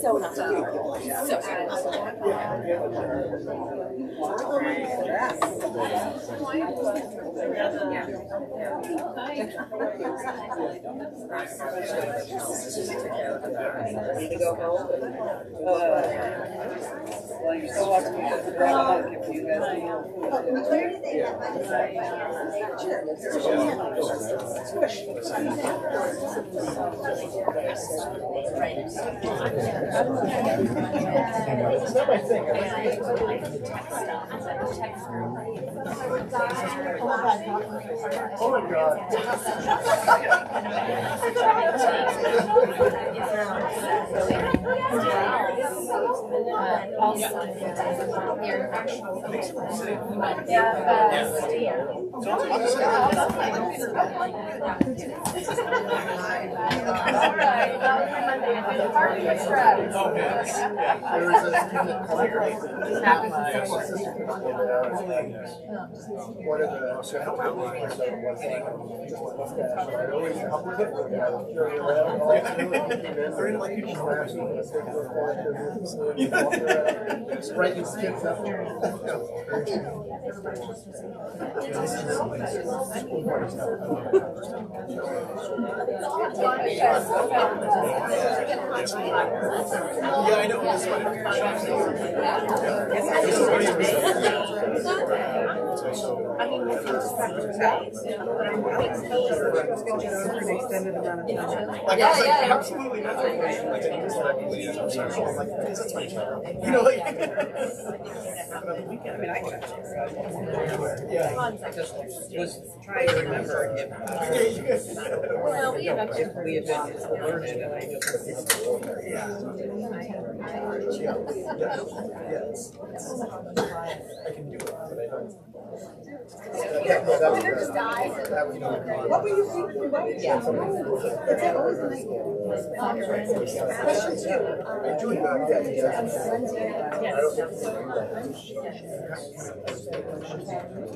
So not so Need to go home. Well, you're still watching me just grab a hug if you guys need more It's not my thing. Oh my God. Sprite these kids up. Yeah, I know. This one. Absolutely nothing. You know, like. I mean, I just was trying to remember if we had been alerted and I just I can do it, but I don't. What were you thinking about? Yeah.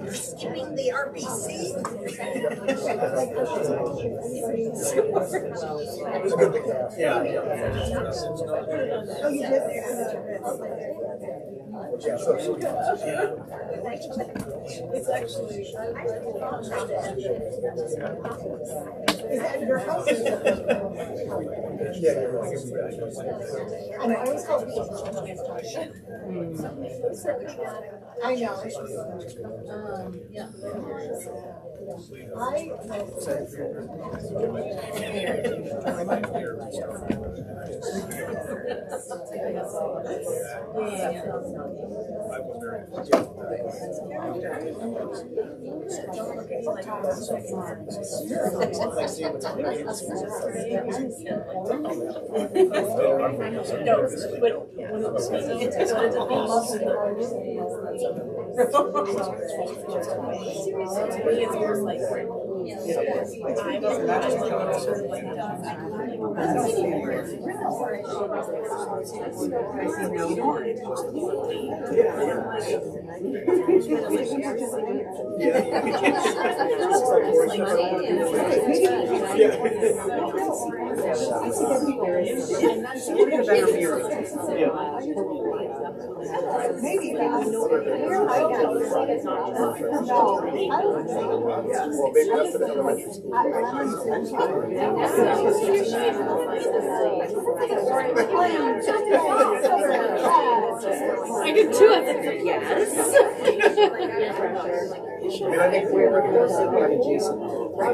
You're skipping the RBC? Yeah. Oh, you did? It's actually. Is that your house? Yeah. I know, I always call it. I know. Yeah. Maybe they don't know. Well, maybe that's an elementary school. I did too. I said, yes. I mean, I think we're going to sit behind Jason. I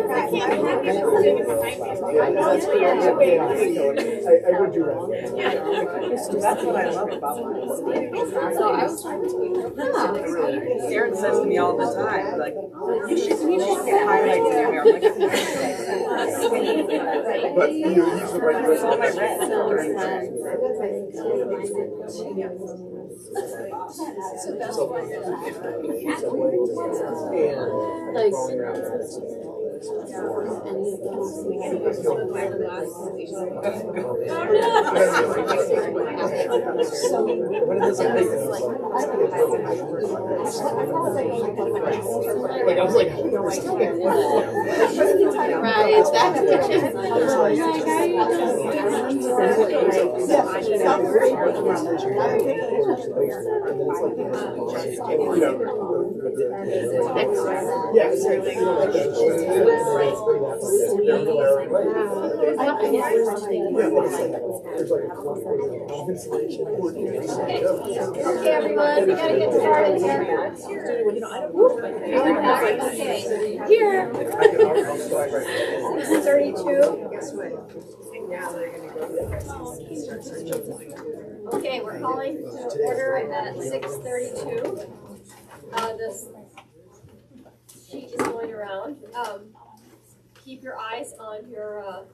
would do that. that's what I love about mine. Aaron says to me all the time, like, you should get highlights in your hair. But you use the right That's all I read. Like I was like, Right, that's the Okay, everyone, we gotta get started here. Okay, here. 32. Okay, we're calling to order at 6:32. This sheet is going around. Keep your eyes on your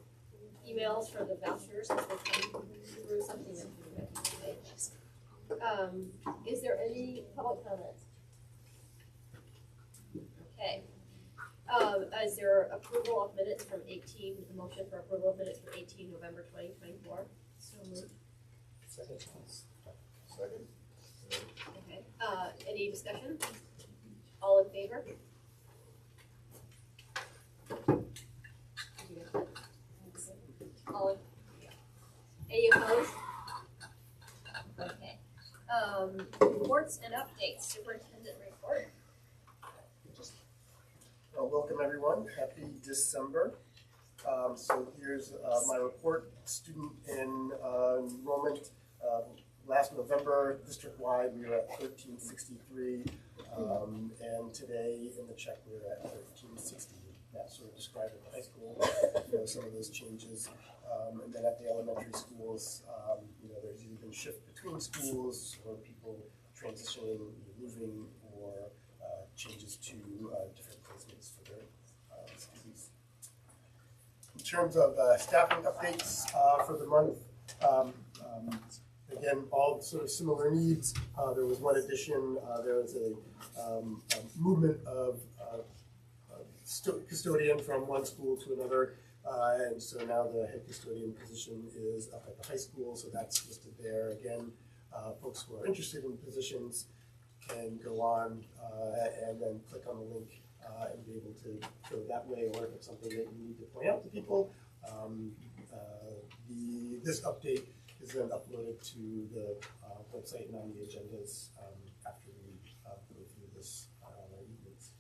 emails for the vouchers. Through something that is there any public comment? Okay. Is there approval of minutes from 18, motion for approval of minutes from 18 November 2024? So moved. Second. Okay. Any discussion? All in favor? All in, any opposed? Okay. Reports and updates. Superintendent report. Well, welcome everyone. Happy December. So here's my report. Student enrollment. Last November, district-wide, we were at 1363, and today in the check we were at 1360. That sort of described at the high school, some of those changes. And then at the elementary schools, there's either been shift between schools or people transitioning, moving, or changes to different placements for their students. In terms of staffing updates for the month, again, all sort of similar needs. There was one addition. There was a movement of custodian from one school to another, and so now the head custodian position is up at the high school, so that's listed there. Again, folks who are interested in positions can go on and then click on the link and be able to go that way, or if it's something that you need to point out to people, this update is then uploaded to the website and on the agendas after we go through this evenings.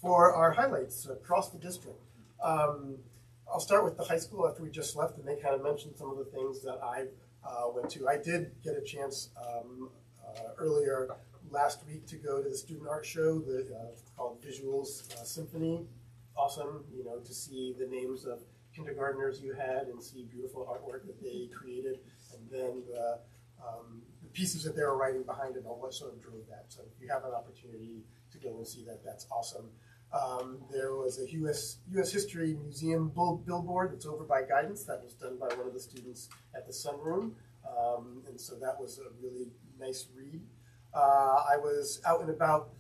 For our highlights across the district, I'll start with the high school after we just left, and they kind of mentioned some of the things that I went to. I did get a chance earlier last week to go to the student art show called Visuals Symphony. Awesome, to see the names of kindergartners you had and see beautiful artwork that they created, and then the pieces that they were writing behind it and what sort of drove that. So if you have an opportunity to go and see that, that's awesome. There was a U.S. History Museum billboard that's over by Guidance that was done by one of the students at the Sunroom, and so that was a really nice read. I was out and about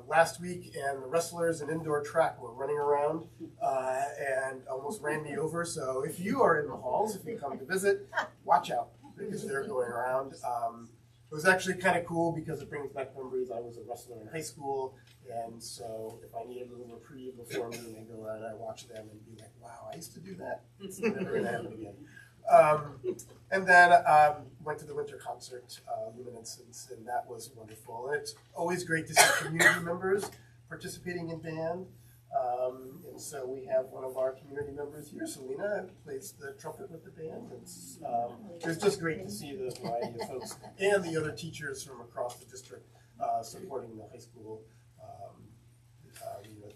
last week, and the wrestlers in indoor track were running around and almost ran me over. So if you are in the halls, if you come to visit, watch out because they're going around. It was actually kind of cool because it brings back memories. I was a wrestler in high school, and so if I need a little reprieve before me, I go around and I watch them and be like, wow, I used to do that. It's never going to happen again. And then went to the winter concert, Luminescence, and that was wonderful. And it's always great to see community members participating in band. And so we have one of our community members here, Selena, plays the trumpet with the band. It's just great to see the variety of folks and the other teachers from across the district supporting the high school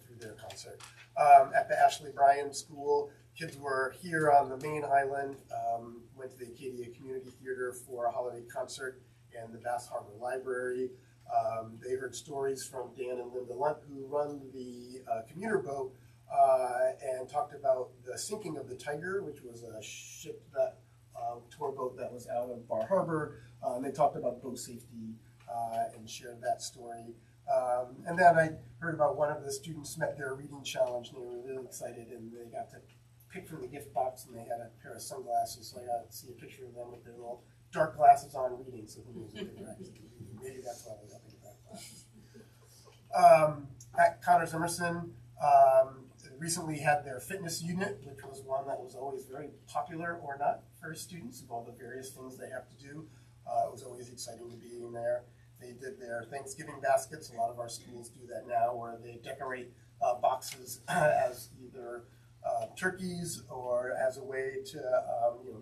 through their concert. At the Ashley Bryan School, kids were here on the main island, went to the Acadia Community Theater for a holiday concert and the Bass Harbor Library. They heard stories from Dan and Linda Lunt, who run the commuter boat, and talked about the sinking of the Tiger, which was a ship that tour boat that was out of Bar Harbor, and they talked about boat safety and shared that story. And then I heard about one of the students met their reading challenge, and they were really excited, and they got to pick from the gift box, and they had a pair of sunglasses, so I got to see a picture of them with their little dark glasses on reading, so who knows what they were actually reading. Maybe that's why they got the dark glasses. At Connors Emerson, recently had their fitness unit, which was one that was always very popular or not for students of all the various things they have to do. It was always exciting to be in there. They did their Thanksgiving baskets. A lot of our schools do that now, where they decorate boxes as either turkeys or as a way to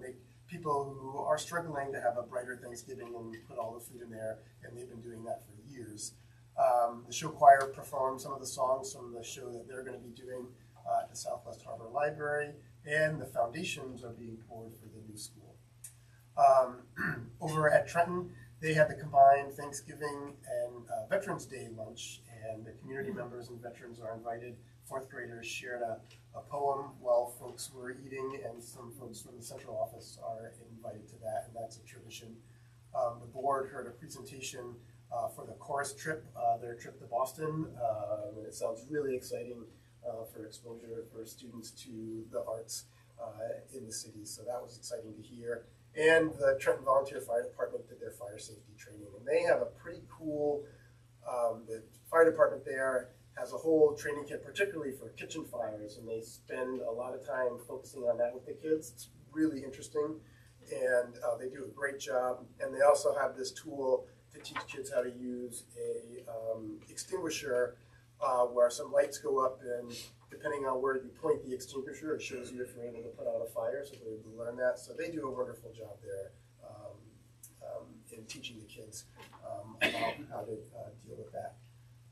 make people who are struggling to have a brighter Thanksgiving and put all the food in there, and they've been doing that for years. The show choir performed some of the songs from the show that they're going to be doing at the Southwest Harbor Library, and the foundations are being poured for the new school. Over at Trenton, they had the combined Thanksgiving and Veterans Day lunch, and the community members and veterans are invited. Fourth graders shared a poem while folks were eating, and some folks from the central office are invited to that, and that's a tradition. The board heard a presentation for the chorus trip, their trip to Boston. And it sounds really exciting for exposure for students to the arts in the city, so that was exciting to hear. And the Trenton Volunteer Fire Department did their fire safety training, and they have a pretty cool, the fire department there has a whole training kit, particularly for kitchen fires, and they spend a lot of time focusing on that with the kids. It's really interesting, and they do a great job. And they also have this tool to teach kids how to use a extinguisher where some lights go up, and depending on where you point the extinguisher, it shows you if you're able to put out a fire, so they're able to learn that. So they do a wonderful job there in teaching the kids about how to deal with that.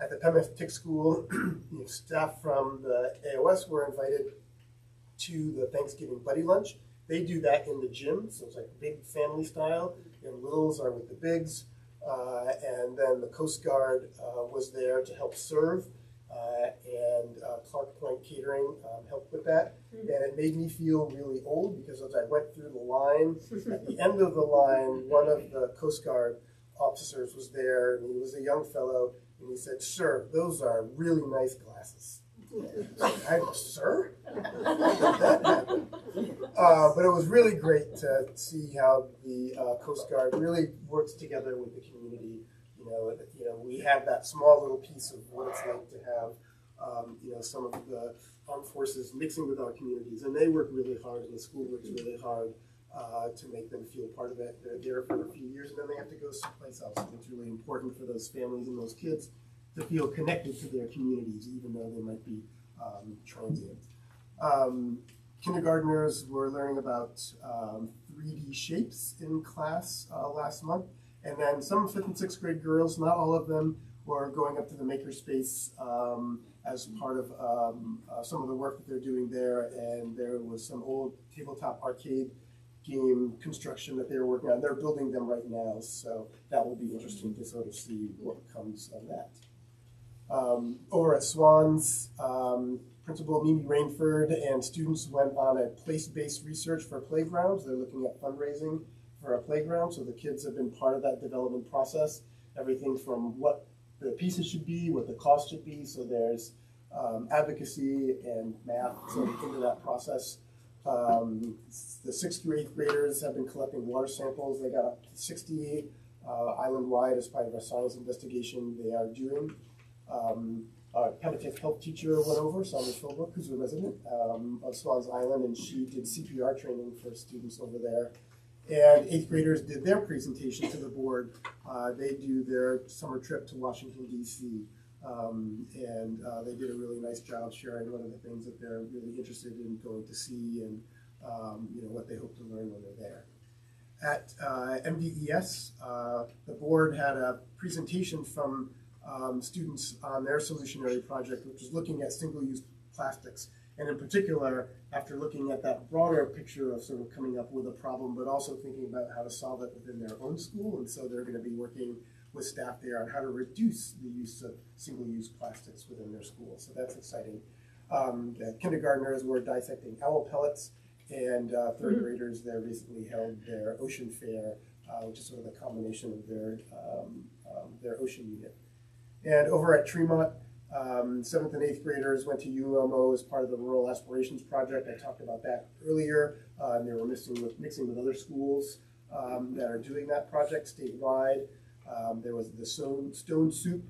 At the Plymouth Tick School, staff from the AOS were invited to the Thanksgiving Buddy Lunch. They do that in the gym, so it's like big family style, and littles are with the bigs. And then the Coast Guard was there to help serve, and Clark Point Catering helped with that. And it made me feel really old, because as I went through the line, at the end of the line, one of the Coast Guard officers was there, and he was a young fellow, and he said, "Sir, those are really nice glasses." I was, "Sir? How did that happen?" But it was really great to see how the Coast Guard really works together with the community. We have that small little piece of what it's like to have, some of the armed forces mixing with our communities, and they work really hard, and the school works really hard to make them feel part of it. They're there for a few years, and then they have to go someplace else. And it's really important for those families and those kids to feel connected to their communities, even though they might be transient. Kindergartners were learning about 3D shapes in class last month, and then some 5th and 6th grade girls, not all of them, were going up to the makerspace as part of some of the work that they're doing there, and there was some old tabletop arcade game construction that they're working on. They're building them right now, so that will be interesting to sort of see what comes of that. Over at Swans, Principal Mimi Rainford and students went on a place-based research for playgrounds. They're looking at fundraising for a playground, so the kids have been part of that development process. Everything from what the pieces should be, what the cost should be, so there's advocacy and math sort of into that process. The 6th through 8th graders have been collecting water samples. They got up to 68 island-wide as part of a science investigation they are doing. Our Pemmican health teacher went over, Sandra Philbrook, who's a resident of Swans Island, and she did CPR training for students over there. And 8th graders did their presentation to the board. They do their summer trip to Washington, D.C., and they did a really nice job sharing one of the things that they're really interested in going to see, and what they hope to learn when they're there. At MDIRSS, the board had a presentation from students on their solutionary project, which was looking at single-use plastics. And in particular, after looking at that broader picture of sort of coming up with a problem, but also thinking about how to solve it within their own school. And so they're going to be working with staff there on how to reduce the use of single-use plastics within their school. So that's exciting. The kindergartners were dissecting owl pellets, And third graders there recently held their ocean fair, which is sort of the combination of their ocean unit. And over at Tremont, 7th and 8th graders went to UMO as part of the Rural Aspirations Project. I talked about that earlier, and they were mixing with other schools that are doing that project statewide. There was the stone soup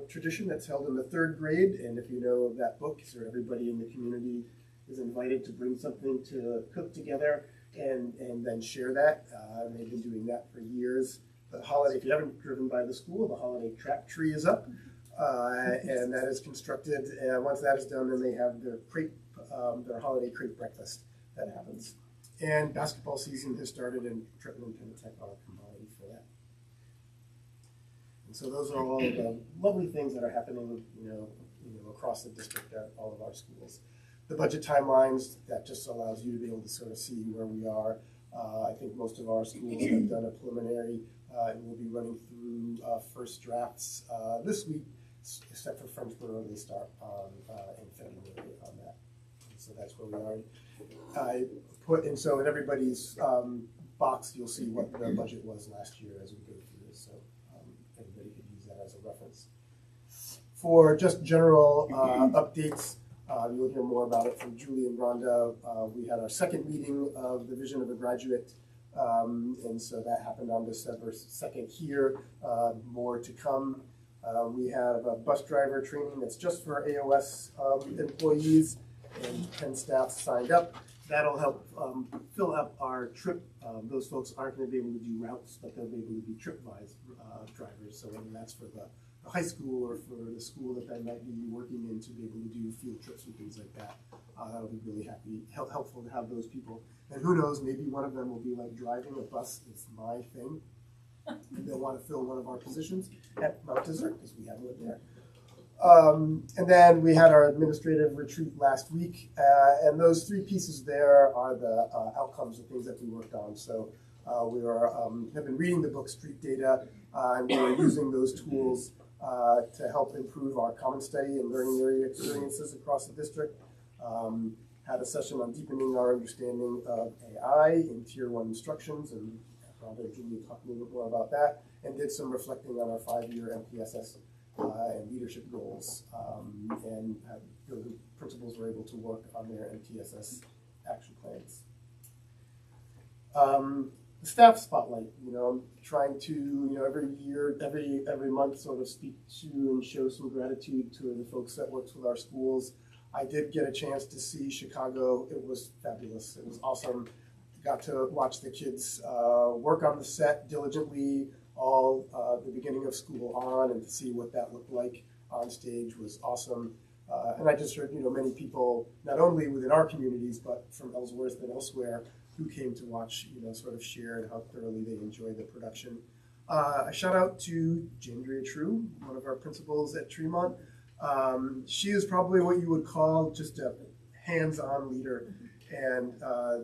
tradition that's held in the 3rd grade, and if you know of that book, so everybody in the community is invited to bring something to cook together and then share that. They've been doing that for years. The holiday, if you haven't driven by the school, the holiday trap tree is up, and that is constructed. And once that is done, then they have their holiday crepe breakfast that happens. And basketball season has started, and Trenton and Penn are combined for that. And so those are all of the lovely things that are happening, across the district at all of our schools. The budget timelines, that just allows you to be able to sort of see where we are. I think most of our schools have done a preliminary, and we'll be running through first drafts this week, except for Frenchboro, they start in February on that. And so that's where we are. So in everybody's box, you'll see what the budget was last year as we go through this. So everybody could use that as a reference. For just general updates, you'll hear more about it from Julie and Rhonda. We had our second meeting of the Vision of a Graduate, and so that happened on December 2nd here. More to come. We have a bus driver training that's just for AOS employees, and 10 staff signed up. That'll help fill up our trip. Those folks aren't going to be able to do routes, but they'll be able to be trip-wise drivers. So whether that's for the high school or for the school that they might be working in, to be able to do field trips and things like that, that'll be really helpful to have those people. And who knows, maybe one of them will be like, driving a bus is my thing, and they'll want to fill one of our positions at Mount Desert because we have one there. And then we had our administrative retreat last week, and those 3 pieces there are the outcomes of things that we worked on. So we have been reading the book Street Data, and we were using those tools to help improve our common study and learning area experiences across the district. Had a session on deepening our understanding of AI in Tier 1 instructions, and Rhonda and Julie talked a little bit more about that, and did some reflecting on our 5-year MPSS and leadership goals, and the principals were able to work on their MTSS action plans. The staff spotlight, I'm trying to, every month sort of speak to and show some gratitude to the folks that works with our schools. I did get a chance to see Chicago. It was fabulous. It was awesome. Got to watch the kids work on the set diligently all the beginning of school on, and to see what that looked like on stage was awesome. And I just heard, many people, not only within our communities, but from Ellsworth and elsewhere, who came to watch, sort of share and how thoroughly they enjoyed the production. A shout out to Jandria True, one of our principals at Tremont. She is probably what you would call just a hands-on leader. And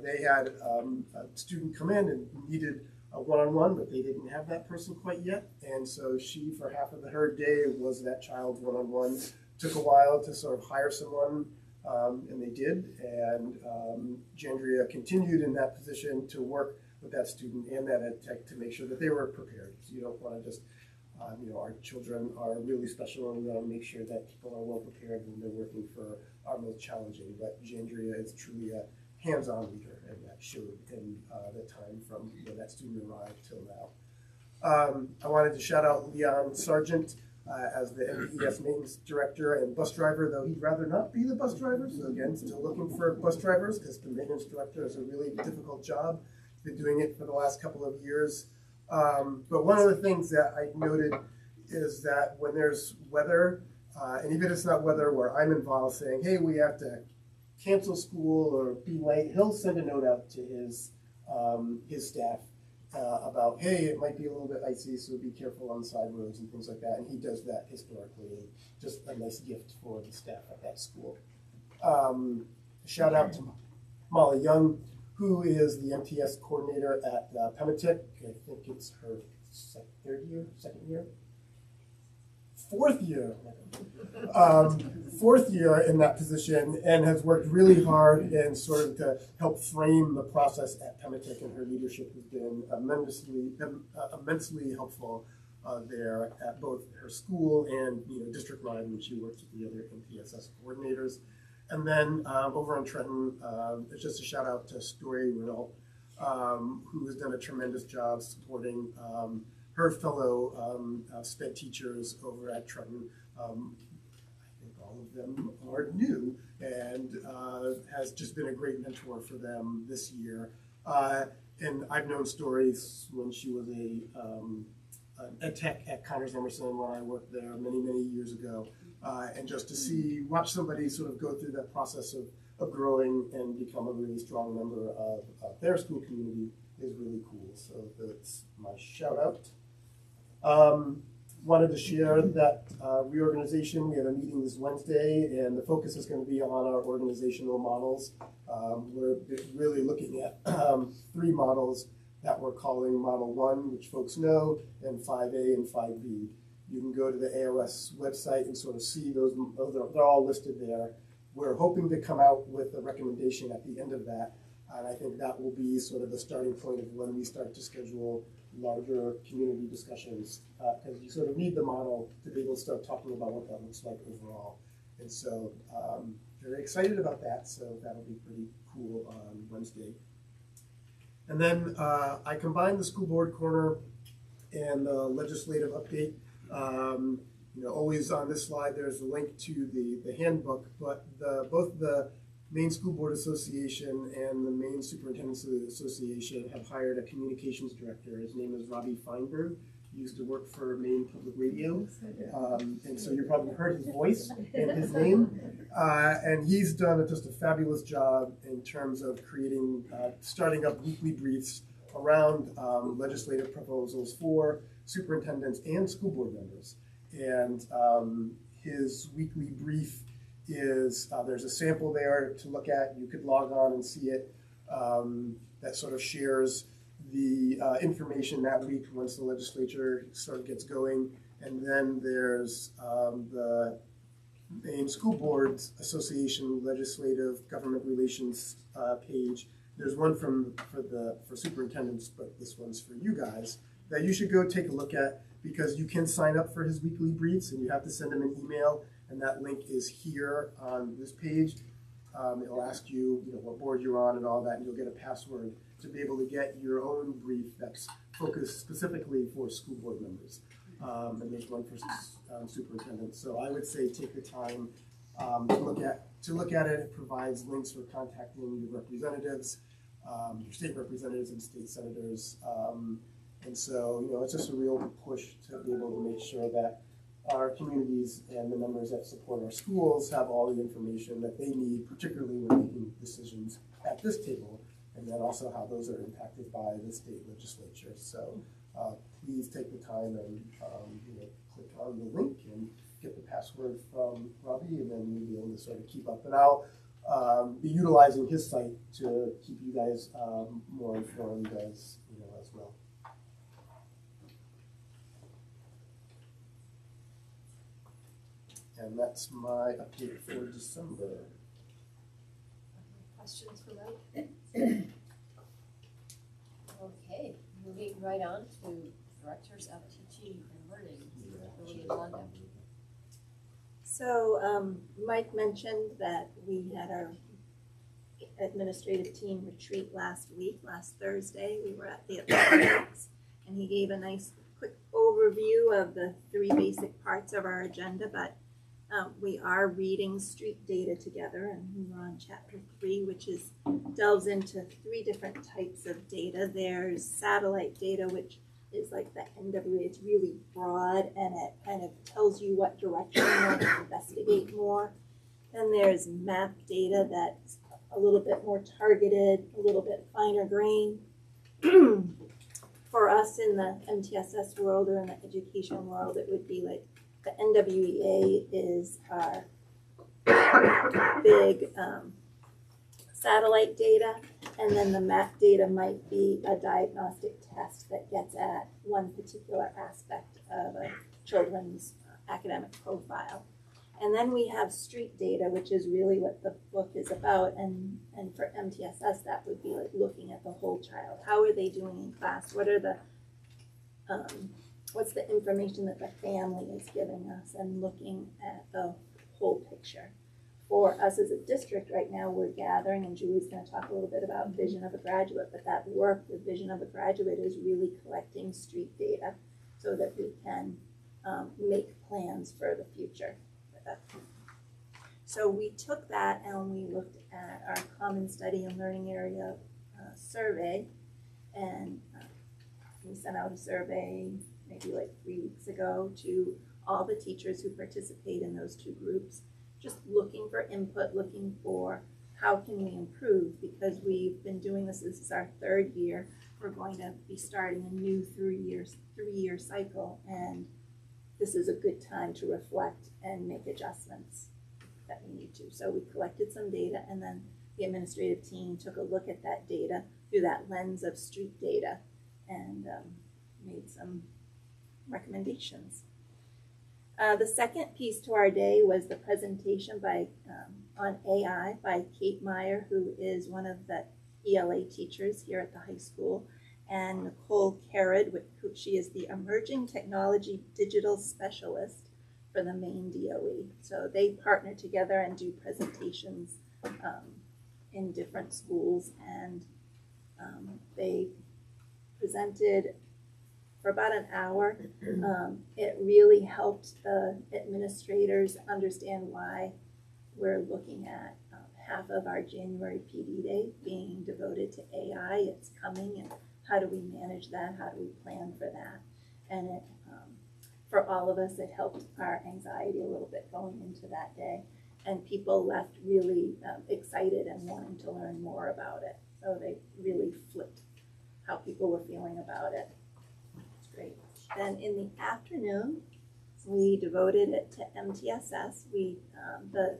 they had a student come in and needed a one-on-one, but they didn't have that person quite yet. And so she, for half of her day, was that child's one-on-one. Took a while to sort of hire someone, and they did. And Jandria continued in that position to work with that student and that ed tech to make sure that they were prepared. So you don't want to just, our children are really special, and we want to make sure that people are well prepared when they're working for our most challenging. But Jandria is truly a hands-on leader, and that showed in the time from when that student arrived till now. I wanted to shout out Leon Sargent as the MDIRSS maintenance director and bus driver, though he'd rather not be the bus driver. So again, still looking for bus drivers, because the maintenance director is a really difficult job. He's been doing it for the last couple of years. But one of the things that I noted is that when there's weather, and even if it's not weather where I'm involved, saying, hey, we have to cancel school or be late, he'll send a note out to his staff about, hey, it might be a little bit icy, so be careful on the side roads and things like that. And he does that historically, and just a nice gift for the staff at that school. Shout out to Molly Young, who is the MTS coordinator at Pematic. I think it's her second year. fourth year in that position, and has worked really hard in sort of to help frame the process at Pematic, and her leadership has been immensely helpful there at both her school and district-wide when she works with the other MTSS coordinators. And then over in Trenton, it's just a shout out to Story Renault, who has done a tremendous job supporting her fellow SPED teachers over at Trenton. I think all of them are new, and has just been a great mentor for them this year. And I've known Story when she was a tech at Connors Emerson when I worked there many years ago. And just to watch somebody sort of go through that process of growing and become a really strong member of their school community is really cool. So that's my shout out. Wanted to share that reorganization. We have a meeting this Wednesday, and the focus is going to be on our organizational models. We're really looking at 3 models that we're calling Model 1, which folks know, and 5A and 5B. You can go to the AOS website and sort of see those, they're all listed there. We're hoping to come out with a recommendation at the end of that, and I think that will be sort of the starting point of when we start to schedule larger community discussions, because you sort of need the model to be able to start talking about what that looks like overall. And so very excited about that, so that'll be pretty cool on Wednesday. And then I combined the school board corner and the legislative update. Always on this slide there's a link to the handbook, but both the Maine School Board Association and the Maine Superintendents Association have hired a communications director. His name is Robbie Feinberg. He used to work for Maine Public Radio, and so you probably heard his voice and his name. And he's done just a fabulous job in terms of starting up weekly briefs around legislative proposals for superintendents and school board members. And his weekly brief is, there's a sample there to look at. You could log on and see it. That sort of shares the information that week once the legislature sort of gets going. And then there's the Maine School Boards Association Legislative Government Relations page. There's one for superintendents, but this one's for you guys, that you should go take a look at, because you can sign up for his weekly briefs and you have to send him an email, and that link is here on this page. It'll ask you, what board you're on and all that, and you'll get a password to be able to get your own brief that's focused specifically for school board members. And there's one for superintendents. So I would say take the time to look at it. It provides links for contacting your representatives, your state representatives and state senators. And so, it's just a real push to be able to make sure that our communities and the members that support our schools have all the information that they need, particularly when making decisions at this table, and then also how those are impacted by the state legislature. So please take the time and click on the link and get the password from Robbie, and then you'll be able to sort of keep up. And I'll be utilizing his site to keep you guys more informed as well. And that's my update for December. Questions for Mike? Okay, moving right on to Directors of Teaching and Learning. So Mike mentioned that we had our administrative team retreat last Thursday. We were at the Athletics, and he gave a nice quick overview of the 3 basic parts of our agenda, but we are reading street data together, and we were on chapter 3, which delves into 3 different types of data. There's satellite data, which is like the NWA. It's really broad, and it kind of tells you what direction you want to investigate more. Then there's map data that's a little bit more targeted, a little bit finer grain. For us in the MTSS world or in the education world, it would be like the NWEA is our big satellite data, and then the map data might be a diagnostic test that gets at one particular aspect of a children's academic profile. And then we have street data, which is really what the book is about. And for MTSS, that would be like looking at the whole child. How are they doing in class? What are the, what's the information that the family is giving us, and looking at the whole picture. For us as a district right now, we're gathering, and Julie's going to talk a little bit about Vision of a Graduate, but that work with Vision of a Graduate is really collecting street data so that we can make plans for the future. So we took that and we looked at our Common Study and Learning Area survey, and we sent out a survey maybe like 3 weeks ago to all the teachers who participate in those two groups, just looking for input, looking for how can we improve, because we've been doing this is our 3rd year. We're going to be starting a new 3-year cycle, and this is a good time to reflect and make adjustments that we need to. So we collected some data, and then the administrative team took a look at that data through that lens of street data and made some recommendations. The second piece to our day was the presentation by on AI by Kate Meyer, who is one of the ELA teachers here at the high school, and Nicole Carrad, who she is the Emerging Technology Digital Specialist for the Maine DOE. So they partner together and do presentations in different schools, and they presented for about an hour. It really helped the administrators understand why we're looking at half of our January PD Day being devoted to AI. It's coming, and how do we manage that? How do we plan for that? And it, for all of us, it helped our anxiety a little bit going into that day. And people left really excited and wanting to learn more about it. So they really flipped how people were feeling about it. It's great. Then in the afternoon, we devoted it to MTSS. The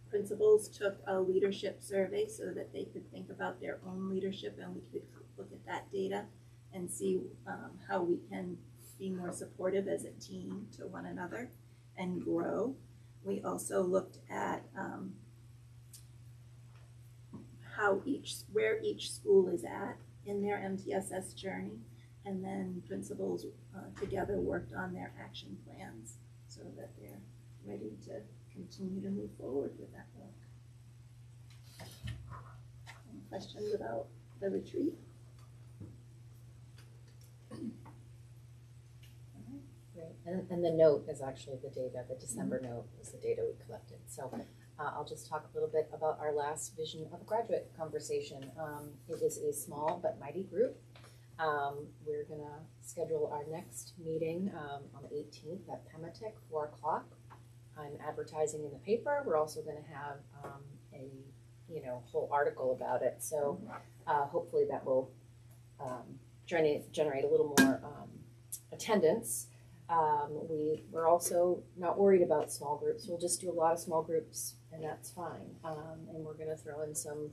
principals took a leadership survey so that they could think about their own leadership, and we could look at that data and see how we can be more supportive as a team to one another and grow. We also looked at where each school is at in their MTSS journey, and then principals together worked on their action plans so that they're ready to continue to move forward with that work. Any questions about the retreat? Great. And the note is actually the data, the December note is the data we collected. So I'll just talk a little bit about our last Vision of a Graduate conversation. It is a small but mighty group. We're gonna schedule our next meeting on the 18th at Pematic, 4 o'clock. I'm advertising in the paper. We're also gonna have a whole article about it. So hopefully that will generate a little more attendance. We're also not worried about small groups. We'll just do a lot of small groups, and that's fine. And we're going to throw in some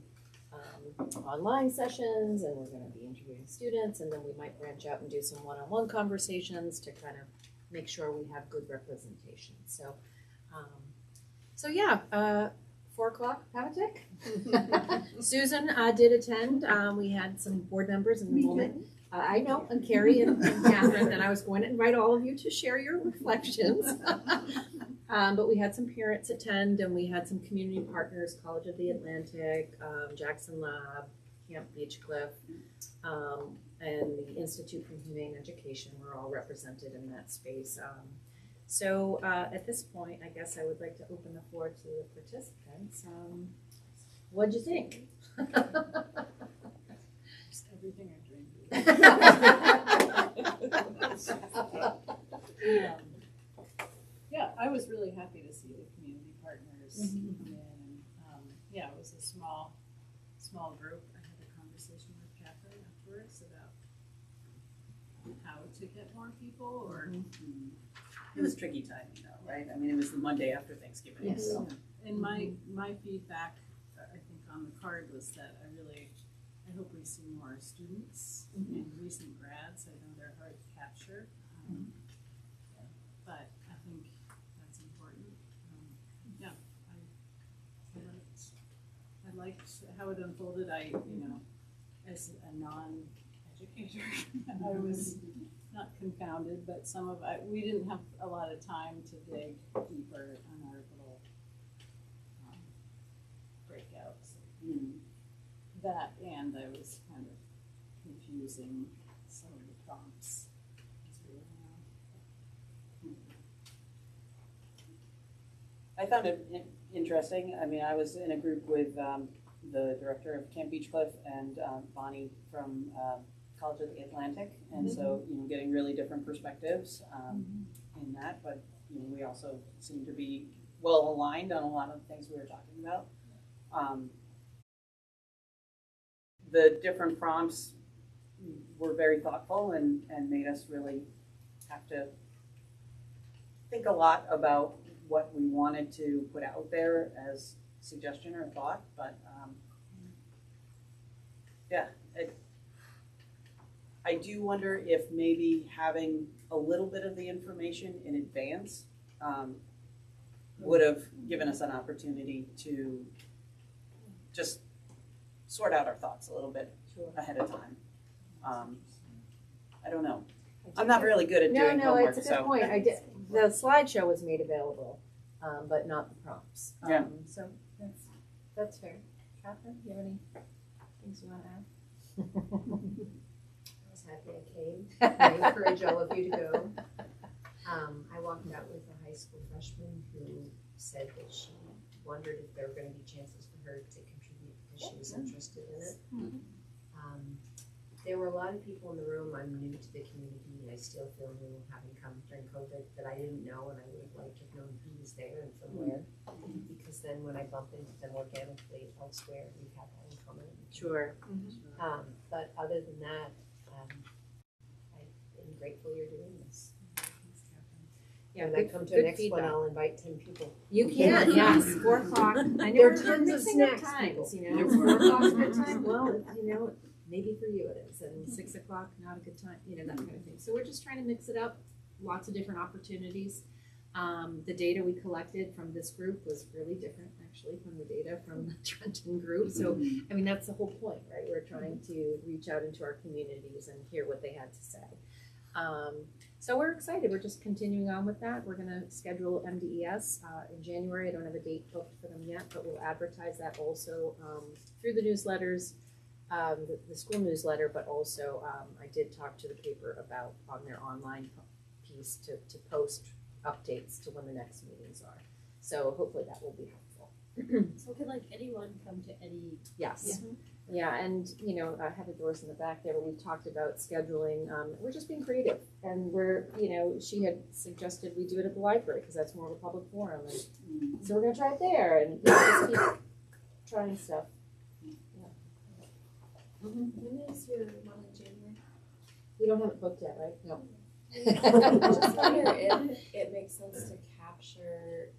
online sessions, and we're going to be interviewing students, and then we might branch out and do some one-on-one conversations to kind of make sure we have good representation. So, yeah, 4 o'clock, Pavatic. Susan did attend. We had some board members in the moment. I know, and Carrie and Catherine, and I was going to invite all of you to share your reflections. But we had some parents attend, and we had some community partners, College of the Atlantic, Jackson Lab, Camp Beechcliff, and the Institute for Humane Education were all represented in that space. So at this point, I guess I would like to open the floor to the participants. What'd you think? Just everything I dreamed. Yeah, I was really happy to see the community partners come in. And, yeah, it was a small group. I had a conversation with Catherine afterwards about how to get more people. Or it was tricky timing, though, right? I mean, it was the Monday after Thanksgiving. Yes. So. And my feedback, I think, on the card was that I hope we see more students and recent grads. I know they're hard to capture. But I think how it unfolded, as a non-educator, I was not confounded, but we didn't have a lot of time to dig deeper on our little breakouts. That, and I was kind of confusing some of the prompts as we went on. I found it interesting. I mean, I was in a group with the director of Camp Beechcliff and Bonnie from College of the Atlantic, and so getting really different perspectives in that. But we also seem to be well aligned on a lot of the things we were talking about. The different prompts were very thoughtful and made us really have to think a lot about what we wanted to put out there as suggestion or thought, but I do wonder if maybe having a little bit of the information in advance would have given us an opportunity to just sort out our thoughts a little bit ahead of time. I don't know. I'm not really good at doing No, homework, it's a good point. The slideshow was made available, but not the prompts. Yeah. So that's fair. Catherine, do you have any things you want to add? I was happy I came. I encourage all of you to go. I walked out with a high school freshman who said that she wondered if there were going to be chances for her to contribute because she was interested in it. There were a lot of people in the room. I'm new to the community and I still feel new having come during COVID that I didn't know, and I would have liked to have known who was there and from where, because then when I bump into them organically elsewhere, we've had that in common. Sure. But other than that, I'm grateful you're doing this. Yeah, When I come to the next one, feedback. I'll invite 10 people. You can, yes, 4 o'clock. I know There are we're tons of mixing up snacks, times, people. 4 o'clock's a good time. Well, maybe for you it is, and 6 o'clock, not a good time, that kind of thing. So we're just trying to mix it up, lots of different opportunities. The data we collected from this group was really different, actually, from the data from the Trenton group. So, I mean, that's the whole point, right? We're trying to reach out into our communities and hear what they had to say. So we're excited. We're just continuing on with that. We're going to schedule MDIRSS in January. I don't have a date booked for them yet, but we'll advertise that also through the newsletters, the school newsletter, but also I did talk to the paper about on their online piece to post updates to when the next meetings are. So hopefully that will be helpful. So can anyone come to any? Yes. Yeah, and I have the doors in the back there, but we talked about scheduling. We're just being creative, and we're, she had suggested we do it at the library because that's more of a public forum, and so we're gonna try it there, and just keep trying stuff. When is your one in January? We don't have it booked yet, right? No. I just wonder if it makes sense to capture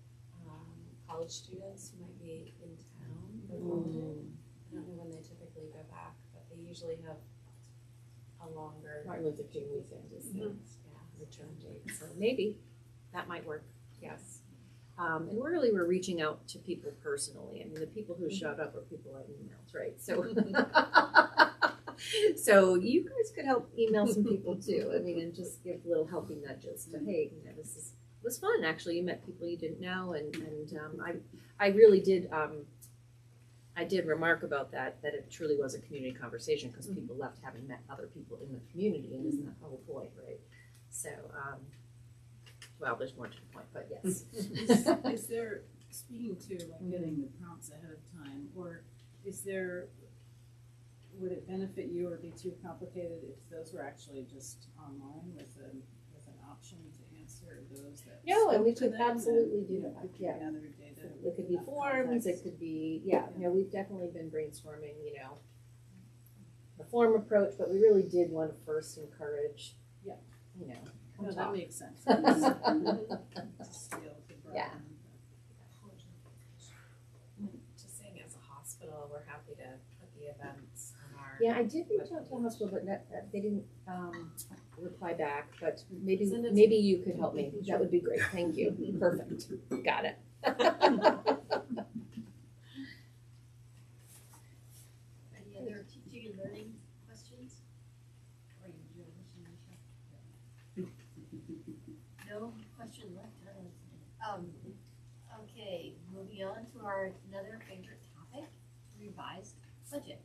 college students who might be in town. I don't know when they typically go back, but they usually have a longer Martin Luther King weekend is the return date, so maybe that might work. Yes. And we're reaching out to people personally. I mean, the people who showed up are people I emailed, right? So, so you guys could help email some people too. I mean, and just give little helping nudges to, hey, this was fun. Actually, you met people you didn't know, and I really did. I did remark about that it truly was a community conversation because people left having met other people in the community, and isn't that the whole point, right? So, well, there's more to the point, but yes. Is there, speaking to getting the prompts ahead of time, or would it benefit you or be too complicated if those were actually just online with an option to answer those that No, and we spoke to could them absolutely and, do that. Yeah. gather data. It could be enough forms, context. it could be, we've definitely been brainstorming, the form approach, but we really did want to first encourage, Yeah. come No, that talk. makes sense. Yeah. just saying as a hospital, we're happy to put the events on our Yeah, I did reach out to the hospital, but they didn't reply back, but maybe Send it to maybe you could help me. That would be great, thank you. Perfect, got it. No question left, huh? Okay, moving on to our another favorite topic, revised budget.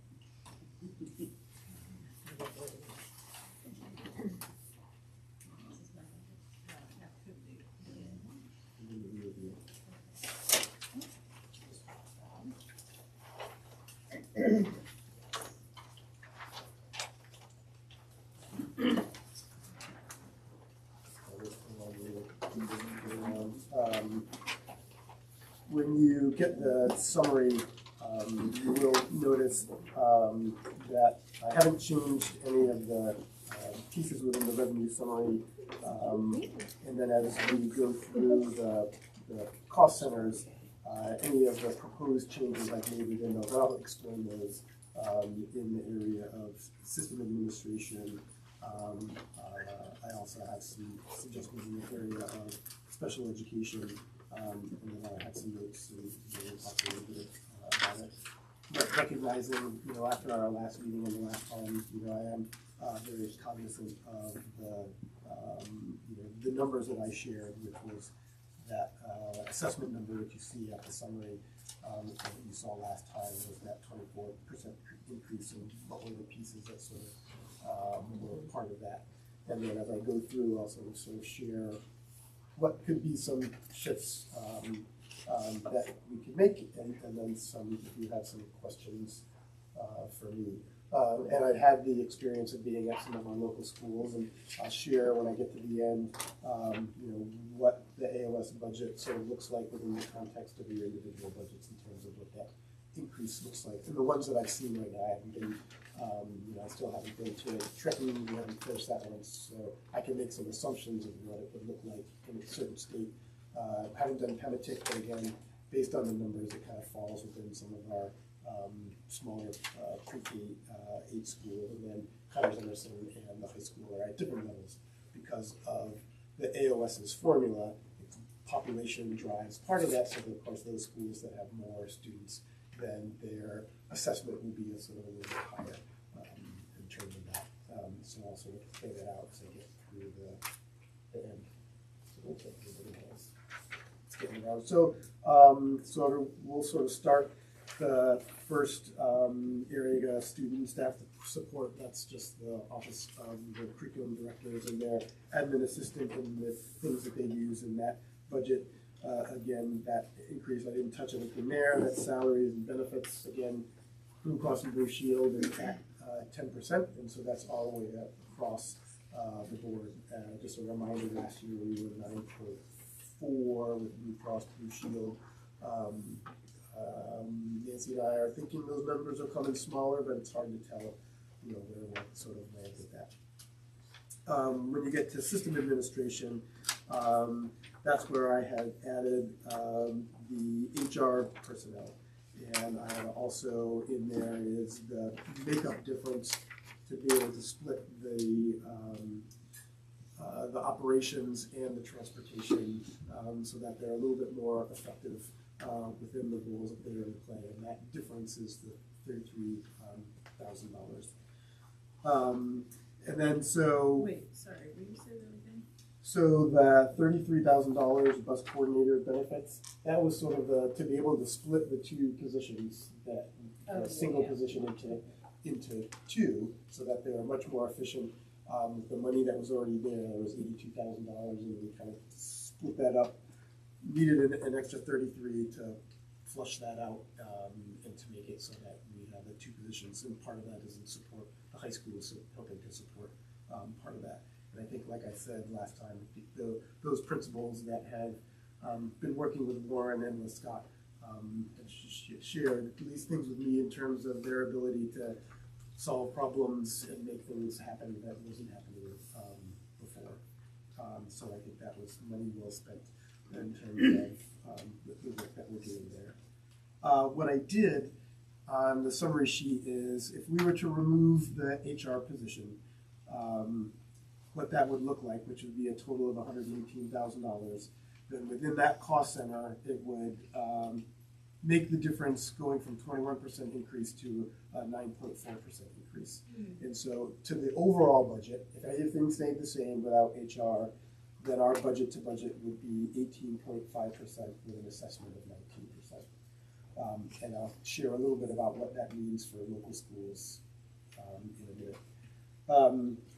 When you get the summary, you will notice that I haven't changed any of the pieces within the revenue summary. And then as we go through the cost centers, any of the proposed changes I've made within those, I'll explain those in the area of system administration. I also have some suggestions in the area of special education, and then I had some notes and talk a little bit about it. But recognizing, after our last meeting and the last time, I am very cognizant of the numbers that I shared, which was that assessment number that you see at the summary that you saw last time was that 24% increase, and what were the pieces that sort of were part of that. And then as I go through, I'll sort of share what could be some shifts that we could make, and then some, if you have some questions for me. And I've had the experience of being at some of our local schools, and I'll share when I get to the end, what the AOS budget sort of looks like within the context of your individual budgets in terms of what that increase looks like. And the ones that I've seen right now, I haven't been, I still haven't been to Trenton, we haven't finished that one, so I can make some assumptions of what it would look like in a certain state. I haven't done Pematic, but again, based on the numbers, it kind of falls within some of our smaller pre-K 8 schools, and then Connors Emerson and the high school are at different levels because of the AOS's formula. Population drives part of that, so of course those schools that have more students, then their assessment will be a sort of a little bit higher in terms of that. So I'll sort of play that out as I get through the end. So we'll take everybody else. It's getting around. So we'll sort of start the first area, student staff support. That's just the office of the curriculum directors and their admin assistant and the things that they use in that budget. Again, that increase, I didn't touch anything there. That's salaries and benefits. Again, Blue Cross and Blue Shield is at 10%, and so that's all the way across the board. Just a reminder, last year we were 9.4 with Blue Cross Blue Shield. Nancy and I are thinking those numbers are coming smaller, but it's hard to tell, where we'll sort of land with that. When you get to system administration, that's where I had added the HR personnel. And I also in there is the makeup difference to be able to split the operations and the transportation so that they're a little bit more effective within the rules that they're in play. And that difference is the $33,000. And then so... Wait, sorry, will you say that again? So the $33,000 bus coordinator benefits, that was sort of to be able to split the two positions, that single position into two, so that they are much more efficient. The money that was already there was $82,000, and we kind of split that up. Needed an extra 33 to flush that out and to make it so that we have the two positions, and part of that is in support. The high school is helping to support part of that. And I think, like I said last time, those principals that have been working with Warren and with Scott have shared these things with me in terms of their ability to solve problems and make things happen that wasn't happening before. So I think that was money well spent in terms of the work that we're doing there. What I did on the summary sheet is, if we were to remove the HR position, what that would look like, which would be a total of $118,000, then within that cost center, it would make the difference going from 21% increase to a 9.4% increase. And so to the overall budget, if everything stayed the same without HR, then our budget to budget would be 18.5% with an assessment of 19%. And I'll share a little bit about what that means for local schools in a minute.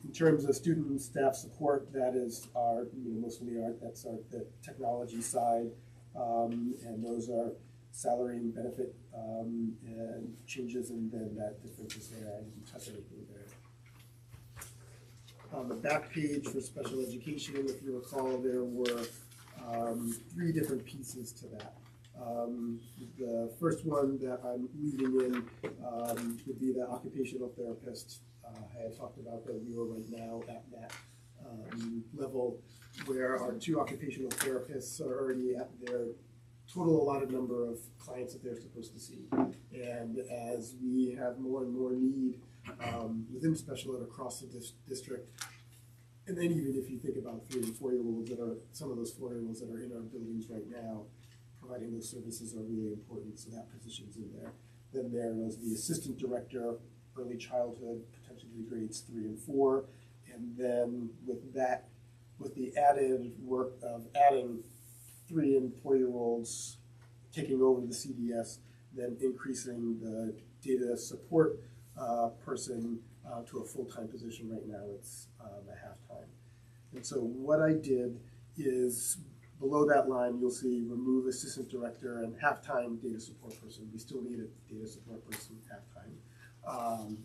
In terms of student and staff support, that is our, mostly the technology side, and those are salary and benefit and changes, and then that difference is there. I didn't touch anything there. On the back page for special education, if you recall, there were 3 different pieces to that. The first one that I'm leaving in would be the occupational therapist. I had talked about that we were right now at that level where our 2 occupational therapists are already at their total allotted number of clients that they're supposed to see. And as we have more and more need within special ed across the district, and then even if you think about 3 and 4-year-olds that are, some of those 4-year-olds that are in our buildings right now, providing those services are really important, so that position's in there. Then there was the assistant director, early childhood, potentially grades 3 and 4, and then with that, with the added work of adding 3 and 4-year-olds taking over the CDS, then increasing the data support person to a full-time position. Right now it's a half-time. And so what I did is, below that line you'll see remove assistant director and half-time data support person. We still need a data support person half-time.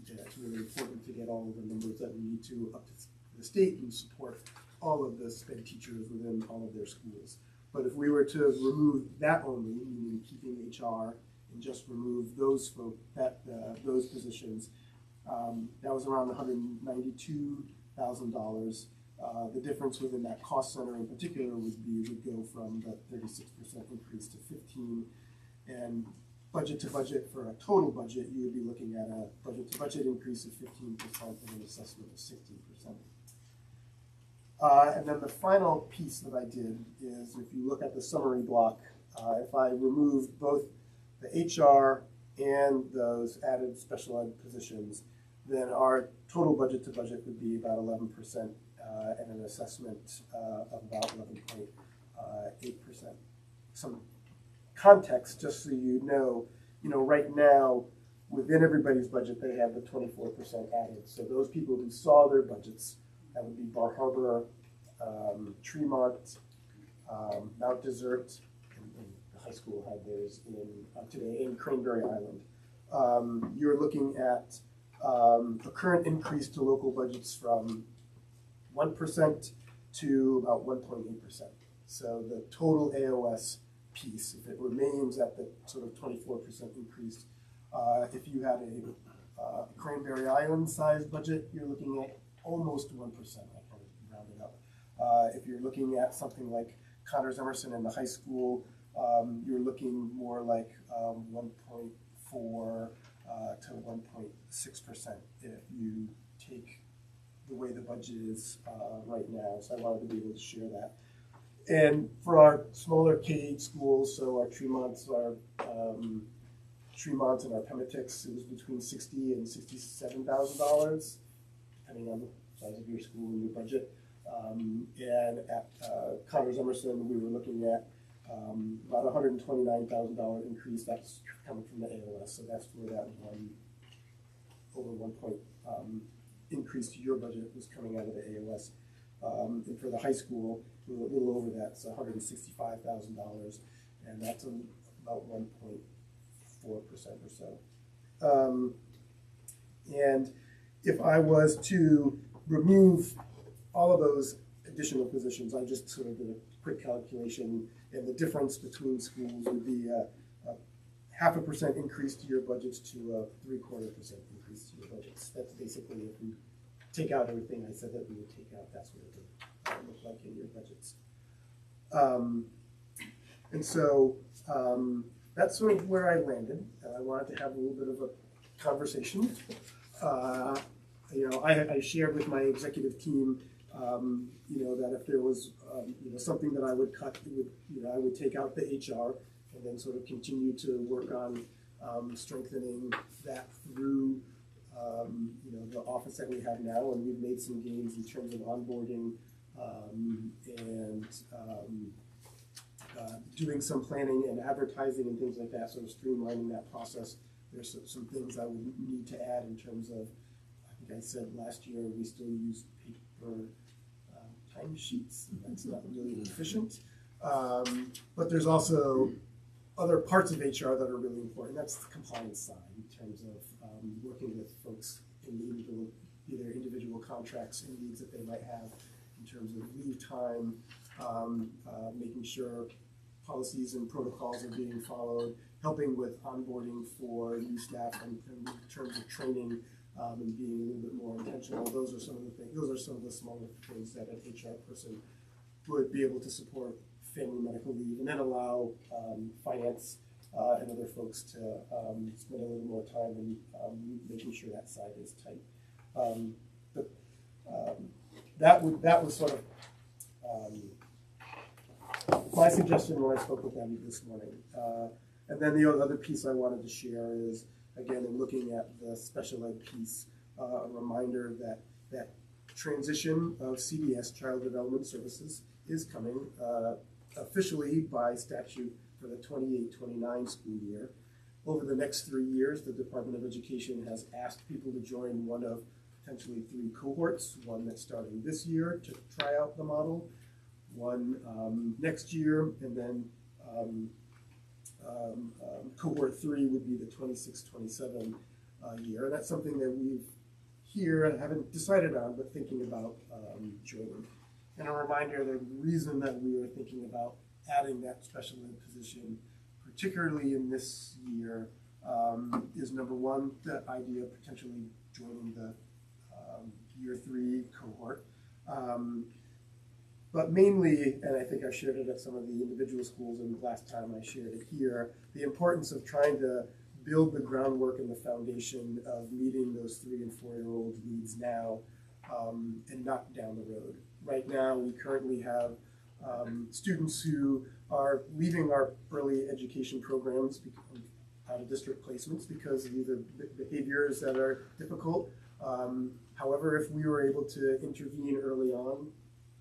And it's really important to get all of the numbers that we need to up to the state and support all of the SPED teachers within all of their schools. But if we were to remove that only, meaning keeping HR and just remove those those positions, that was around $192,000. The difference within that cost center in particular would go from the 36% increase to 15%, and budget to budget for a total budget, you would be looking at a budget to budget increase of 15% and an assessment of 16%. And then the final piece that I did is, if you look at the summary block, if I removed both the HR and those added special ed positions, then our total budget to budget would be about 11%, and an assessment of about 11.8%. Some context, just so you know, right now within everybody's budget they have the 24% added. So those people who saw their budgets, that would be Bar Harbor, Tremont, Mount Desert, and the high school had theirs today in Cranberry Island. You're looking at a current increase to local budgets from 1% to about 1.8%. So the total AOS piece, if it remains at the sort of 24% increase, if you had a Cranberry Island size budget, you're looking at almost 1%. I kind of round it up. If you're looking at something like Connors Emerson in the high school, you're looking more like 1.4 to 1.6% if you take the way the budget is right now. So I wanted to be able to share that. And for our smaller K-8 schools, so our Tremonts and our Pematics, it was between $60,000 and $67,000, depending on the size of your school and your budget. And at Connors Emerson, we were looking at about $129,000 increase. That's coming from the AOS, so that's where that over 1 point increase to your budget was coming out of the AOS. And for the high school, we were a little over that, so $165,000, and that's about 1.4% or so. And if I was to remove all of those additional positions, I just sort of did a quick calculation, and the difference between schools would be a 0.5% increase to your budgets to a 0.75% increase to your budgets. That's basically, if we take out everything I said that we would take out, that's what it would look like in your budgets. And so that's sort of where I landed, and I wanted to have a little bit of a conversation. I shared with my executive team, that if there was, something that I would cut, I would take out the HR and then sort of continue to work on strengthening that through, the office that we have now, and we've made some gains in terms of onboarding and doing some planning and advertising and things like that, sort of streamlining that process. There's some things I would need to add in terms of, I think I said last year, we still use paper timesheets. That's not really efficient. But there's also other parts of HR that are really important. That's the compliance side in terms of working with folks in the either individual contracts and needs that they might have in terms of leave time, making sure policies and protocols are being followed, helping with onboarding for new staff and in terms of training and being a little bit more intentional. Those are some of the things. Those are some of the smaller things that an HR person would be able to support family medical leave, and then allow finance and other folks to spend a little more time in making sure that side is tight. That was sort of my suggestion when I spoke with them this morning. And then the other piece I wanted to share is, again, in looking at the special ed piece, a reminder that that transition of CDS, Child Development Services, is coming officially by statute for the 28-29 school year. Over the next 3 years, the Department of Education has asked people to join one of potentially 3 cohorts, one that's starting this year to try out the model, one next year, and then cohort 3 would be the 26-27 year. And that's something that we've here haven't decided on, but thinking about joining. And a reminder, the reason that we were thinking about adding that special ed position, particularly in this year, is number one, the idea of potentially joining the year 3 cohort. But mainly, and I think I shared it at some of the individual schools, and last time I shared it here, the importance of trying to build the groundwork and the foundation of meeting those 3- and 4-year-old needs now and not down the road. Right now, we currently have students who are leaving our early education programs, out of district placements, because of either behaviors that are difficult. However, if we were able to intervene early on,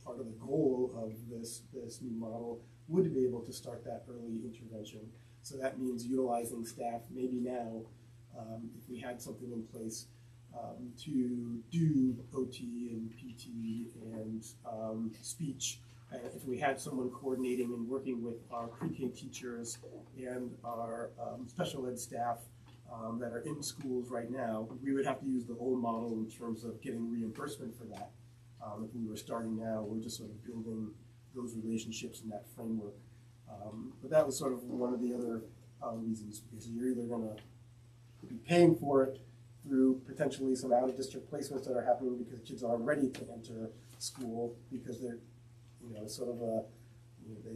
part of the goal of this new model would be able to start that early intervention. So that means utilizing staff maybe now, if we had something in place to do OT and PT and speech. If we had someone coordinating and working with our pre-K teachers and our special ed staff that are in schools right now, we would have to use the old model in terms of getting reimbursement for that. If we were starting now, we're just sort of building those relationships and that framework. But that was sort of one of the other reasons, because you're either going to be paying for it through potentially some out-of-district placements that are happening because kids aren't ready to enter school because they're, sort of a,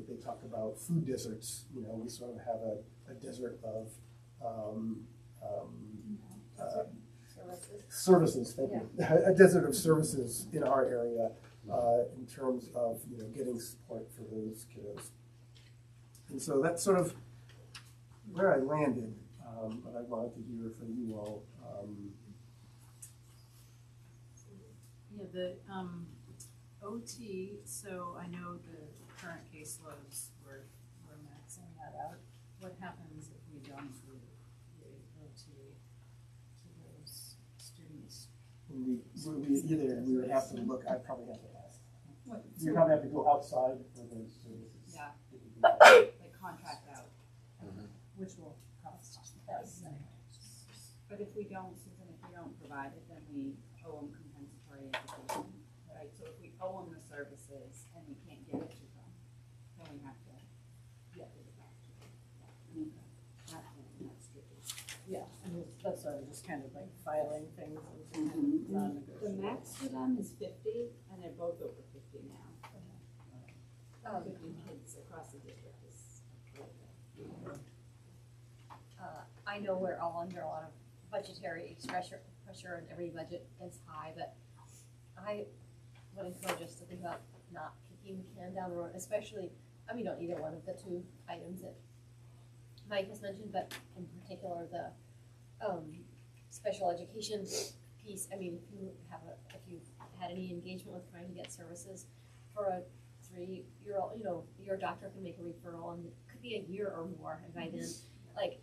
they talk about food deserts. We sort of have a desert of services. Thank you. A desert of services in our area in terms of getting support for those kiddos. And so that's sort of where I landed, but I wanted to hear from you all. The OT, so I know the current caseloads, we're maxing that out. What happens if we don't do the OT to those students? We would have to look, I'd probably have to ask. You'd probably have to go outside for those services. Yeah, like contract out, which will cost us. But if we don't, Susan, if we don't provide it, then we owe them compensatory education, right? So if we owe them the services and we can't give it to them, then we have to get it back to them. That's tricky. Yeah, and that's sort of just kind of like filing things and non-negotiable. The max for them is 50, And they're both over 50 now. 50 kids across the district is I know we're all under a lot of budgetary pressure and every budget is high, but I would encourage us to think about not kicking the can down the road, especially, on either one of the 2 items that Mike has mentioned, but in particular the special education piece. If if you've had any engagement with trying to get services for a 3-year-old, your doctor can make a referral, and it could be a year or more, and by then, like,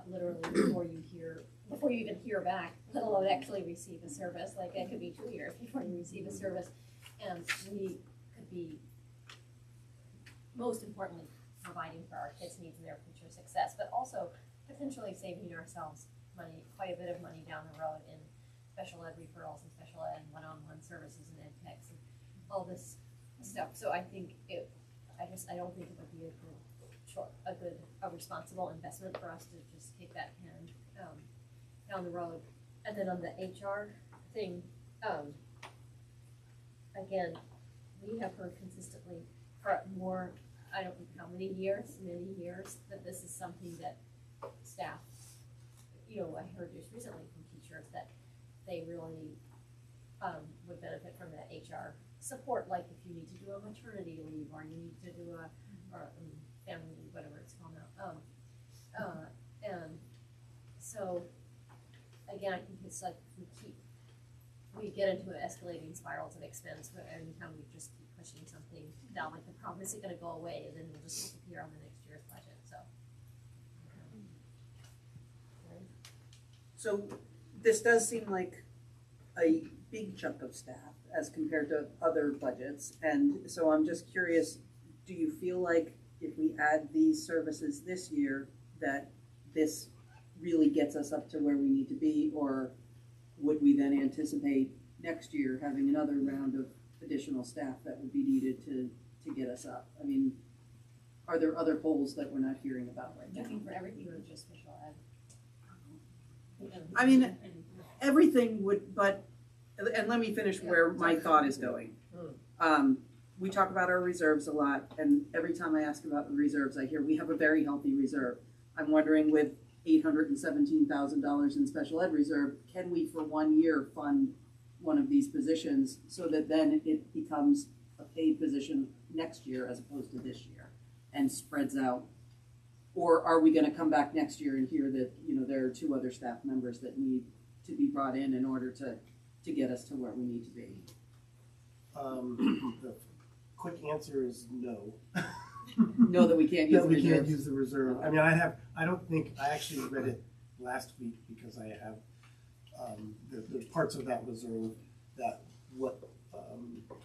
literally before you even hear back, let alone actually receive a service, like it could be 2 years before you receive a service, and we could be, most importantly, providing for our kids' needs and their future success, but also potentially saving ourselves money, quite a bit of money down the road in special ed referrals and special ed and one-on-one services and ed techs and all this stuff. So I think I don't think it would be a responsible investment for us to just kick that can down the road. And then on the HR thing, again, we have heard consistently for more, I don't know how many years, that this is something that staff, I heard just recently from teachers that they really would benefit from that HR support, like if you need to do a maternity leave or you need to do a family leave, whatever it's called now. And so, again, I think it's like we get into escalating spirals of expense where anytime we just keep pushing something down, like the problem isn't going to go away, and then it'll just disappear on the next year's budget. So this does seem like a big chunk of staff as compared to other budgets, and so I'm just curious, do you feel like if we add these services this year that this really gets us up to where we need to be, or would we then anticipate next year having another round of additional staff that would be needed to get us up? I mean, are there other holes that we're not hearing about right now? Looking for everything or just special ed? I mean, everything would, but, and let me finish where my thought is going. We talk about our reserves a lot, and every time I ask about the reserves, I hear we have a very healthy reserve. I'm wondering, with $817,000 in special ed reserve, can we for 1 year fund one of these positions so that then it becomes a paid position next year as opposed to this year and spreads out? Or are we going to come back next year and hear that, there are 2 other staff members that need to be brought in order to get us to where we need to be? The quick answer is no. No, that we can't use that we can't use the reserve. I mean, I actually read it last week because I have there's parts of that reserve that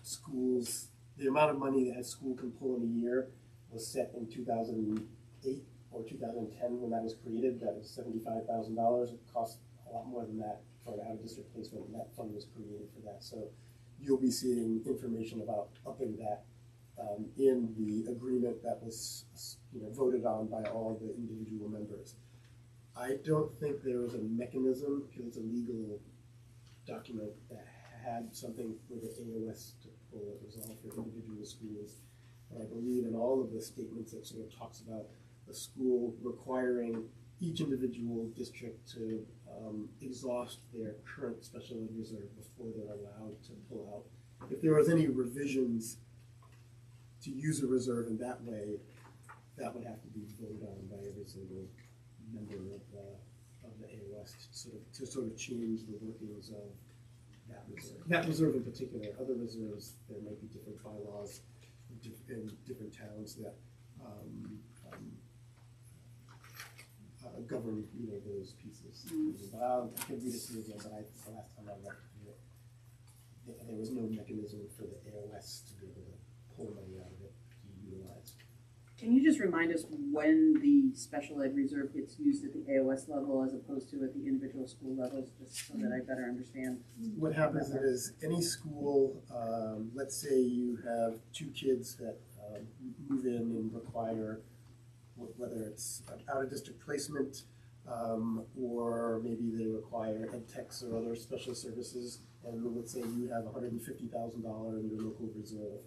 schools, the amount of money that a school can pull in a year was set in 2008 or 2010 when that was created. That was $75,000. It cost a lot more than that for an out-of-district placement, and that fund was created for that. So you'll be seeing information about upping that in the agreement that was voted on by all the individual members. I don't think there was a mechanism, because it's a legal document, that had something for the AOS to pull. It was all for individual schools. And I believe in all of the statements that sort of talks about the school requiring each individual district to exhaust their current special ed reserve before they're allowed to pull out. If there was any revisions to use a reserve in that way, that would have to be voted on by every single member of the AOS to sort of change the workings of that reserve. That reserve in particular. Other reserves, there might be different bylaws in different towns that govern those pieces. But I could read it through again, but the last time I read it, there was no mechanism for the AOS to be able to pull money out of it to utilize. Can you just remind us when the special ed reserve gets used at the AOS level as opposed to at the individual school levels, just so that I better understand? What happens is any school, let's say you have 2 kids that move in and require, whether it's an out-of-district placement or maybe they require ed techs or other special services, and let's say you have $150,000 in your local reserve.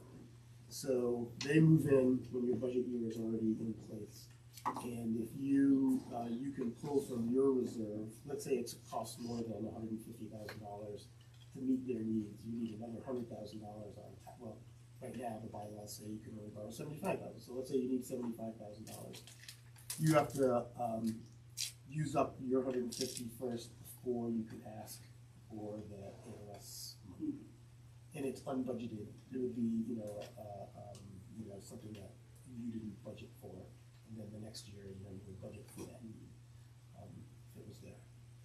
So they move in when your budget year is already in place. And if you can pull from your reserve, let's say it's cost more than $150,000 to meet their needs, you need another $100,000 on top. Well, right now the bylaws say you can only borrow $75,000. So let's say you need $75,000. You have to use up your $150,000 first before you can ask for the AOS money. And it's unbudgeted. It would be, something that budget for, and then the next year, you would budget for that need, if it was there.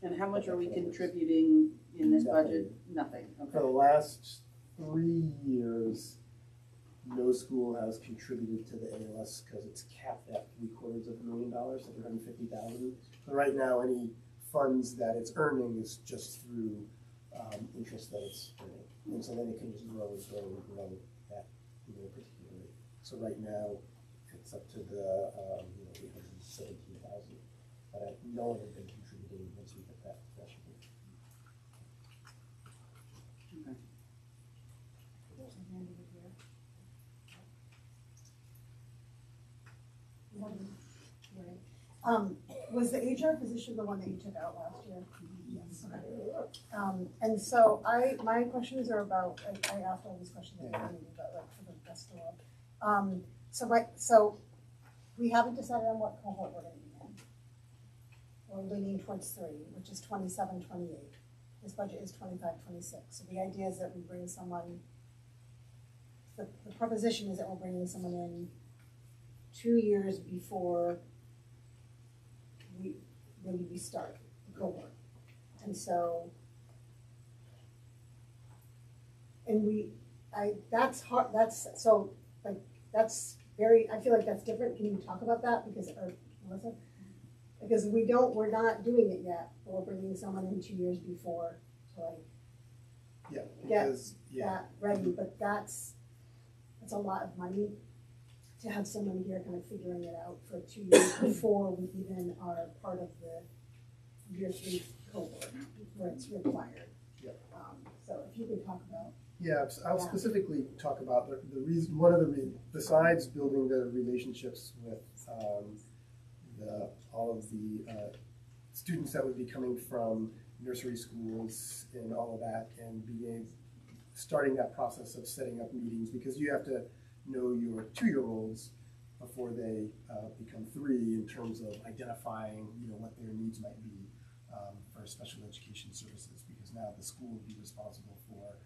And how much are we contributing in this budget? Nothing, For okay. the last 3 years, no school has contributed to the AOS because it's capped at $750,000, so $350,000. So right now, any funds that it's earning is just through interest that it's earning. And so then it can just grow and grow and grow at particular rate. So right now, it's up to the 817,000. But no one has been contributing once we hit that threshold. Okay. Was the HR position the one that you took out last year? Yes. Okay. And so my questions are about, I asked all these questions at the meeting, but like for the rest of the world. So we haven't decided on what cohort we're gonna be in. We're leaning towards 3, which is 27, 28. This budget is 25, 26. So the idea is that we bring someone, the proposition is that we're bringing someone in 2 years before we start the cohort. And so, that's hard, that's very, I feel like that's different. Can you talk about that? Melissa? Because we're not doing it yet, but we're bringing someone in 2 years before to get that ready, but that's a lot of money to have someone here kind of figuring it out for 2 years before we even are part of the year 3 cohort where it's required. Yep. So if you could talk about. Yeah, I'll specifically talk about the reason, one of the besides building the relationships with all of the students that would be coming from nursery schools and all of that, and starting that process of setting up meetings, because you have to know your 2-year-olds before they become 3 in terms of identifying what their needs might be for special education services, because now the school would be responsible for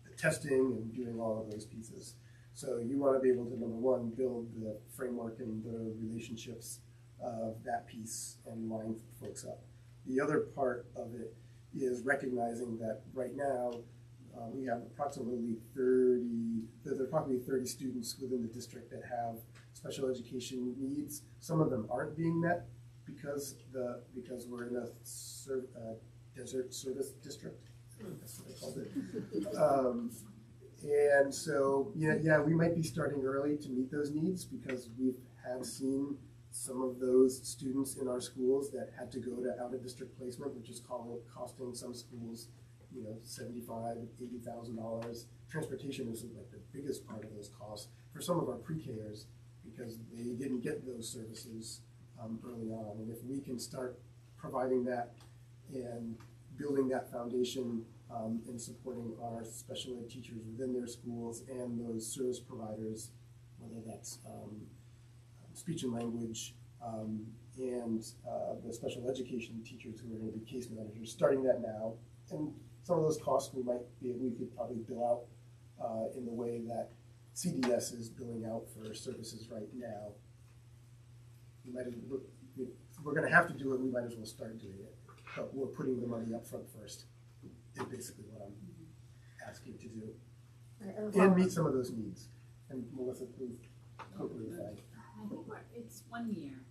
the testing and doing all of those pieces. So you want to be able to, number one, build the framework and the relationships of that piece and line folks up. The other part of it is recognizing that right now we have approximately 30 students within the district that have special education needs. Some of them aren't being met because we're in a desert service district. That's what they called it. And so, we might be starting early to meet those needs, because we have seen some of those students in our schools that had to go to out-of-district placement, which is costing some schools, $75,000, $80,000. Transportation is like the biggest part of those costs for some of our pre-Kers, because they didn't get those services early on. And if we can start providing that and building that foundation and supporting our special ed teachers within their schools and those service providers, whether that's speech and language and the special education teachers who are going to be case managers, starting that now. And some of those costs we could probably bill out in the way that CDS is billing out for services right now. We're going to have to do it. We might as well start doing it, but we're putting the money up front first. Is basically what I'm asking to do, and meet some of those needs. And Melissa, please clarify. I think it's 1 year.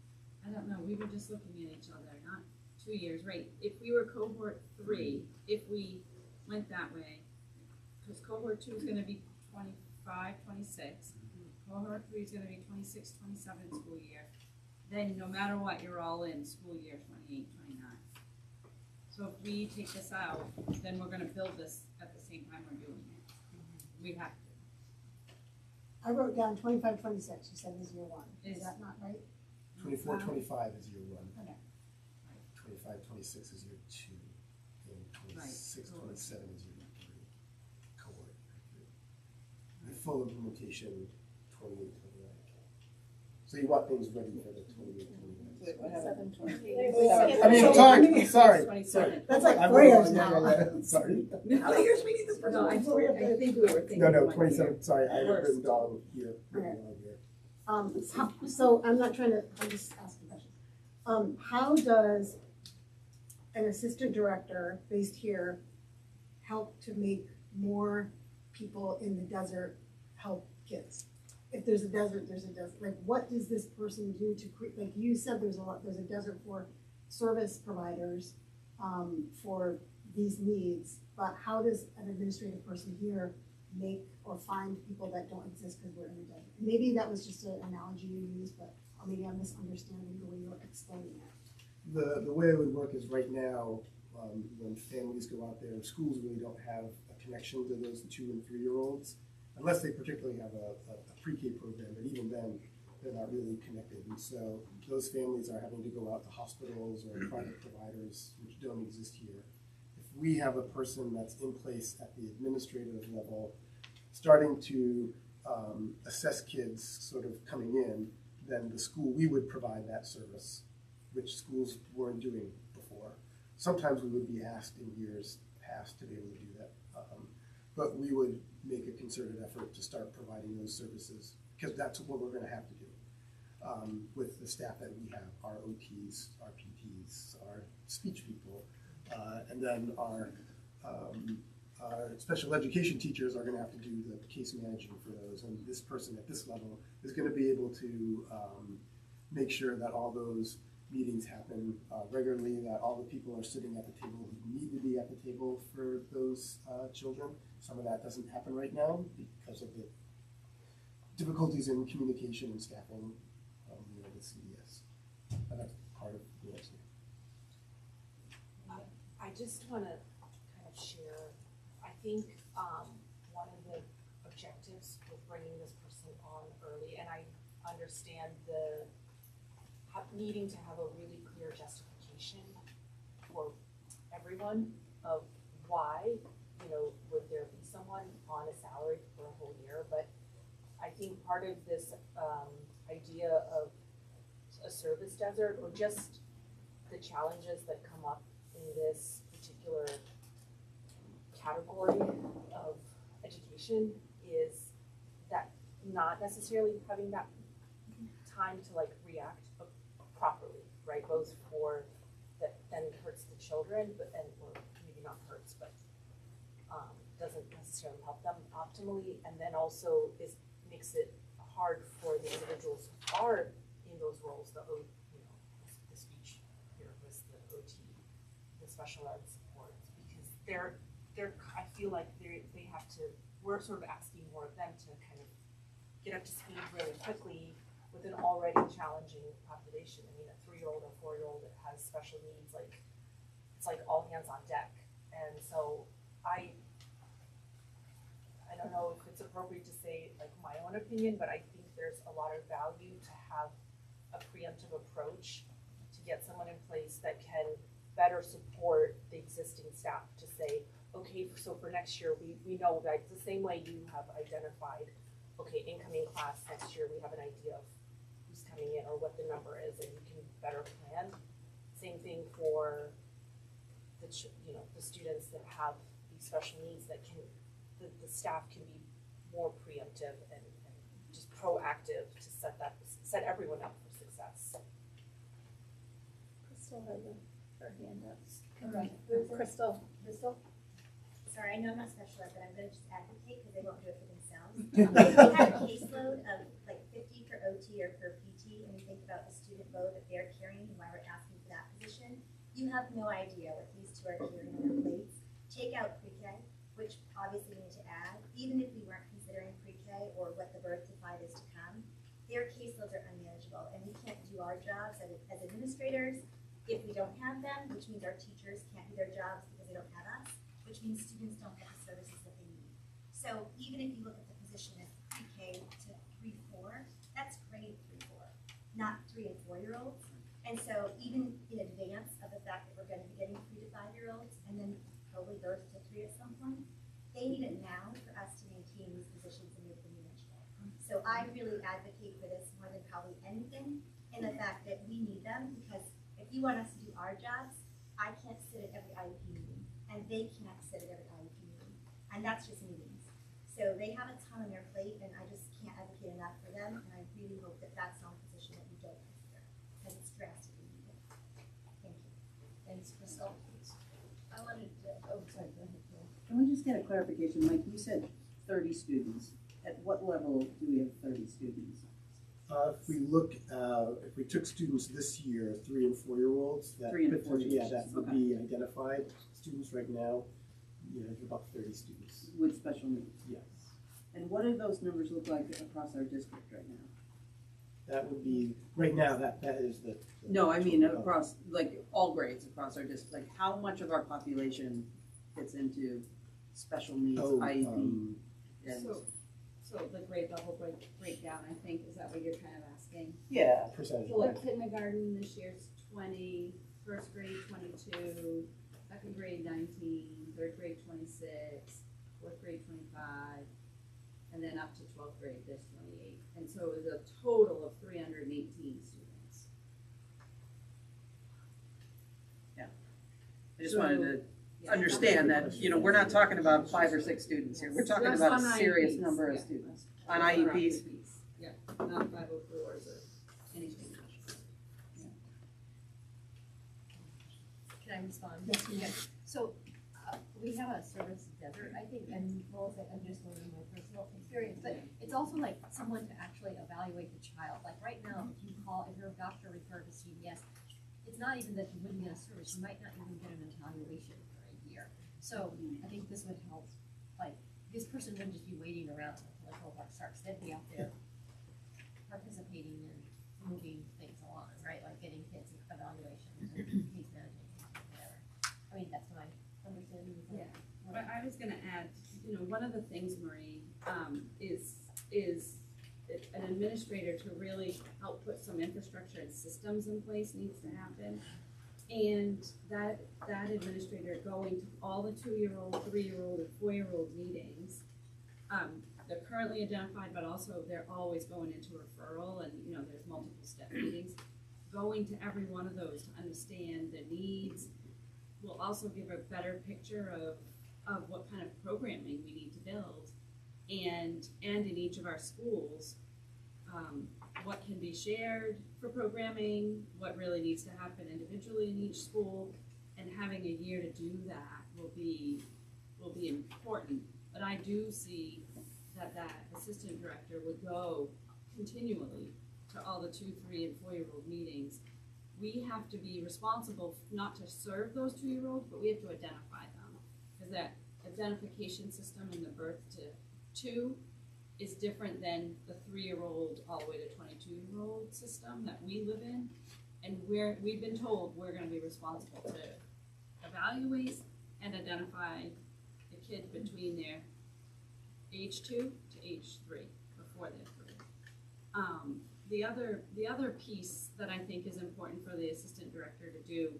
I don't know. We were just looking at each other, not 2 years, right? If we were cohort 3, if we went that way, because cohort 2 is going to be 25, 26. Cohort 3 is going to be 26, 27 school year. Then no matter what, you're all in school year 28, 29. So if we take this out, then we're going to build this at the same time we're doing it. We have to. I wrote down 25, 26, you said is year 1. Is that not right? 24, 25 is year 1. Okay. 25, 26 is year 2. And 26, 27 is year 3. Cohort 3. The full implementation, 28, 29. So you want things ready for the 28, 29. I mean, sorry. That's like 4 years now. Sorry. How many years we need this for? No, I think we were thinking. No, 1 27, year. sorry, I have it written down here. So I'm not trying to, I'm just asking questions. How does an assistant director based here help to make more people in the desert help kids? If there's a desert, there's a desert. Like, what does this person do to create? Like you said, there's a desert for service providers for these needs. But how does an administrative person here make or find people that don't exist because we're in the desert? Maybe that was just an analogy you used, but maybe I'm misunderstanding the way you're explaining it. The way it would work is right now, when families go out there, schools really don't have a connection to those 2 and 3 year olds, unless they particularly have a pre-K program, but even then, they're not really connected. And so those families are having to go out to hospitals or private providers, which don't exist here. If we have a person that's in place at the administrative level, starting to assess kids sort of coming in, then the school, we would provide that service, which schools weren't doing before. Sometimes we would be asked in years past to be able to do that, but we would make a concerted effort to start providing those services, because that's what we're going to have to do with the staff that we have, our OTs, our PTs, our speech people, and then our special education teachers are going to have to do the case managing for those, and this person at this level is going to be able to make sure that all those meetings happen regularly, that all the people are sitting at the table who need to be at the table for those children. Some of that doesn't happen right now because of the difficulties in communication and staffing with CDS. And that's part of the answer. I just want to kind of share, I think one of the objectives with bringing this person on early, and I understand the needing to have a really clear justification for everyone of why, would there be someone on a salary for a whole year. But I think part of this idea of a service desert, or just the challenges that come up in this particular category of education, is that not necessarily having that time to react properly, right? Both for that then hurts the children, but or maybe not hurts, but doesn't necessarily help them optimally, and then also makes it hard for the individuals who are in those roles, the speech therapist, the OT, the special ed support, because they're I feel like they have to, we're sort of asking more of them to kind of get up to speed really quickly with an already challenging population. I mean, a 3-year-old or 4-year-old that has special needs, it's like all hands on deck. And so I don't know if it's appropriate to say my own opinion, but I think there's a lot of value to have a preemptive approach to get someone in place that can better support the existing staff to say, okay, so for next year, we know that the same way you have identified, okay, incoming class next year, we have an idea of who's coming in or what the number is, and you can better plan. Same thing for the students that have these special needs, that can the staff can be more preemptive and just proactive to set everyone up for success. Crystal has her hand up. Okay. Crystal. Sorry, I know I'm not special ed, but I'm going to just advocate because they won't do it for themselves. We have a caseload of 50 for OT or for PT, and we think about the student load that they're carrying and why we're asking for that position. You have no idea what these two are carrying on their plates. Take out pre-K, which obviously we need to add, even if we weren't considering pre-K or what the birth to 5 is to come. Their caseloads are unmanageable, and we can't do our jobs as administrators if we don't have them, which means our teachers can't do their jobs because they don't have us, which means students don't get the services that they need. So even if you look at the position as pre-K to 3-4, that's grade 3-4, not 3 and 4-year-olds. And so even in advance of the fact that we're going to be getting 3 to 5-year-olds, and then probably birth to 3 at some point, they need it now for us to maintain these positions and make them manageable. So I really advocate for this more than probably anything, in the fact that we need them, because if you want us to do our jobs, I can't sit at every IEP meeting, and they can't sit at every IEP meeting, and that's just meetings. So they have a ton on their plate, and I just can't advocate enough for them. them, and I really hope that that's not a position that you don't consider, because it's drastically needed. Thank you. Thanks, Crystal. I wanted to, oh, sorry, go ahead, Jill. Can we just get a clarification, Mike, you said 30 students. At what level do we have 30 students? If we look, if we took students this year, 3 and 4 year olds, that 3 and 4 yeah, that students, would okay. be identified students right now. You know, about 30 students. With special needs? Yes. And what do those numbers look like across our district right now? That would be right now. That is the No, I mean across, like, all grades across our district. Like, how much of our population gets into special needs, IEP? And So the grade level breakdown, I think, is that what you're kind of asking? yeah, percentage. So like kindergarten this year's 20, first grade 22, second grade 19, third grade 26, fourth grade 25, and then up to 12th grade this 28. And so it was a total of 318 students. yeah. I just wanted to understand that, you know, we're not talking about 5 or 6 students here. We're talking Just about a on serious IEPs, number of yeah. students. On IEPs? Yeah, not 504s or anything. Can I respond? Yes, ma'am. Okay. So, we have a service desert, I think, and well, I'm just going from my personal experience, but it's also like someone to actually evaluate the child. Like right now, if your doctor referred to CVS, it's not even that you wouldn't get a service, you might not even get an evaluation for a year. So I think this would help, like, this person wouldn't just be waiting around until the cohort starts, they'd be out there participating and moving things along, right? Like getting kids evaluations and case management, whatever. I mean, that's my understanding. Yeah, but I was gonna add, you know, one of the things, Marie, is an administrator to really help put some infrastructure and systems in place needs to happen. And that administrator going to all the 2-year-old, 3-year-old, and 4-year-old meetings, they're currently identified, but also they're always going into referral, and you know, there's multiple step meetings. Going to every one of those to understand the needs will also give a better picture of what kind of programming we need to build, and in each of our schools, what can be shared for programming, what really needs to happen individually in each school, and having a year to do that will be important. But I do see that assistant director would go continually to all the 2, 3, and 4-year-old meetings. We have to be responsible not to serve those 2-year-olds, but we have to identify them, because that identification system in the birth to 2 is different than the 3-year-old all the way to 22-year-old system that we live in. And we've been told we're gonna be responsible to evaluate and identify the kid between their age 2 to age 3, before they're 3. The other piece that I think is important for the assistant director to do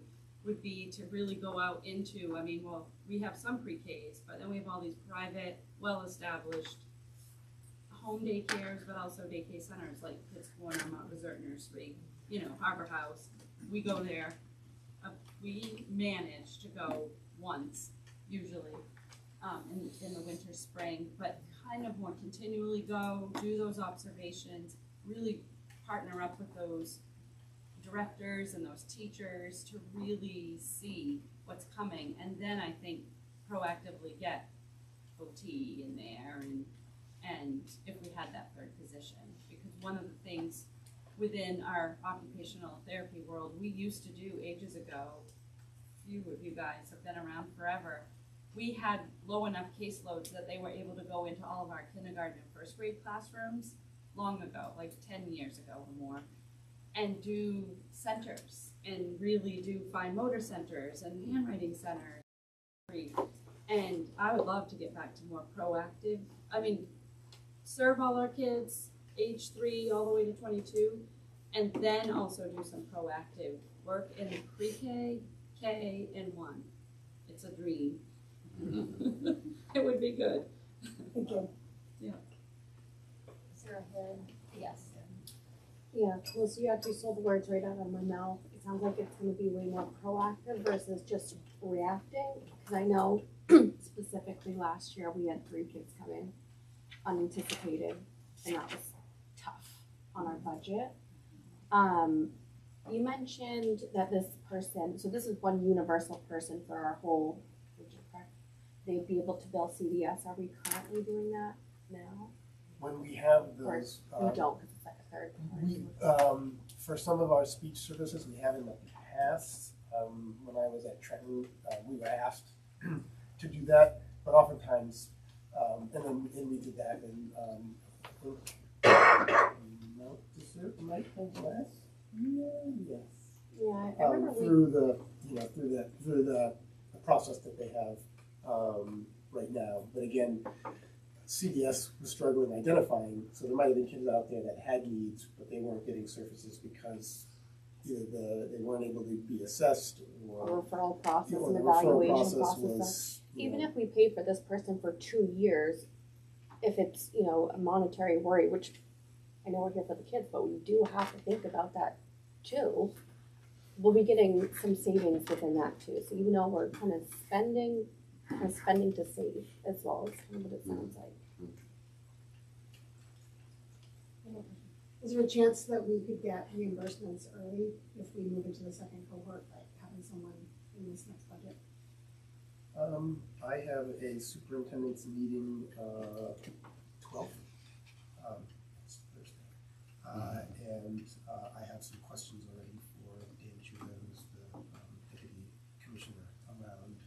would be to really go out into, I mean, well, we have some pre-Ks, but then we have all these private, well-established home daycares, but also daycare centers like Pittsburgh or Mount Desert Nursery, you know, Harbor House. We go there. We manage to go once, usually, in the winter, spring, but kind of more continually go, do those observations, really partner up with those directors and those teachers to really see what's coming, and then I think proactively get OT in there, and if we had that third position, because one of the things within our occupational therapy world we used to do ages ago, few of you guys have been around forever, we had low enough caseloads that they were able to go into all of our kindergarten and first grade classrooms long ago, like 10 years ago or more, and do centers, and really do fine motor centers and handwriting centers. And I would love to get back to more proactive, I mean, serve all our kids, age 3 all the way to 22, and then also do some proactive work in pre-K, K, and 1. It's a dream. It would be good. Thank you. Yeah. Is there a hand? Yes. Yeah, well, so you actually stole the words right out of my mouth. It sounds like it's gonna be way more proactive versus just reacting. Cause I know specifically last year, we had 3 kids come in unanticipated, and that was tough. budget. You mentioned that this person, so this is one universal person for our whole region, correct? They'd be able to bill CDS. Are we currently doing that now? When we have Or those, we don't, because it's like a third party. for some of our speech services, we have in the past. When I was at Trenton, we were asked to do that, but oftentimes, and we did that, and no, is there Michael Glass? Yes. Yeah, I remember through the process that they have right now. But again, CDS was struggling identifying, so there might have been kids out there that had needs, but they weren't getting services because either they weren't able to be assessed or referral process or and the referral evaluation process process. was, Even if we pay for this person for 2 years, if it's, a monetary worry, which I know we're here for the kids, but we do have to think about that too. We'll be getting some savings within that too. So even though we're kind of spending to save as well, is kind of what it sounds like. Is there a chance that we could get reimbursements early if we move into the second cohort, like having someone in this next budget? I have a superintendent's meeting 12th, it's Thursday, and I have some questions already for Dan Chuda, who's the deputy commissioner, around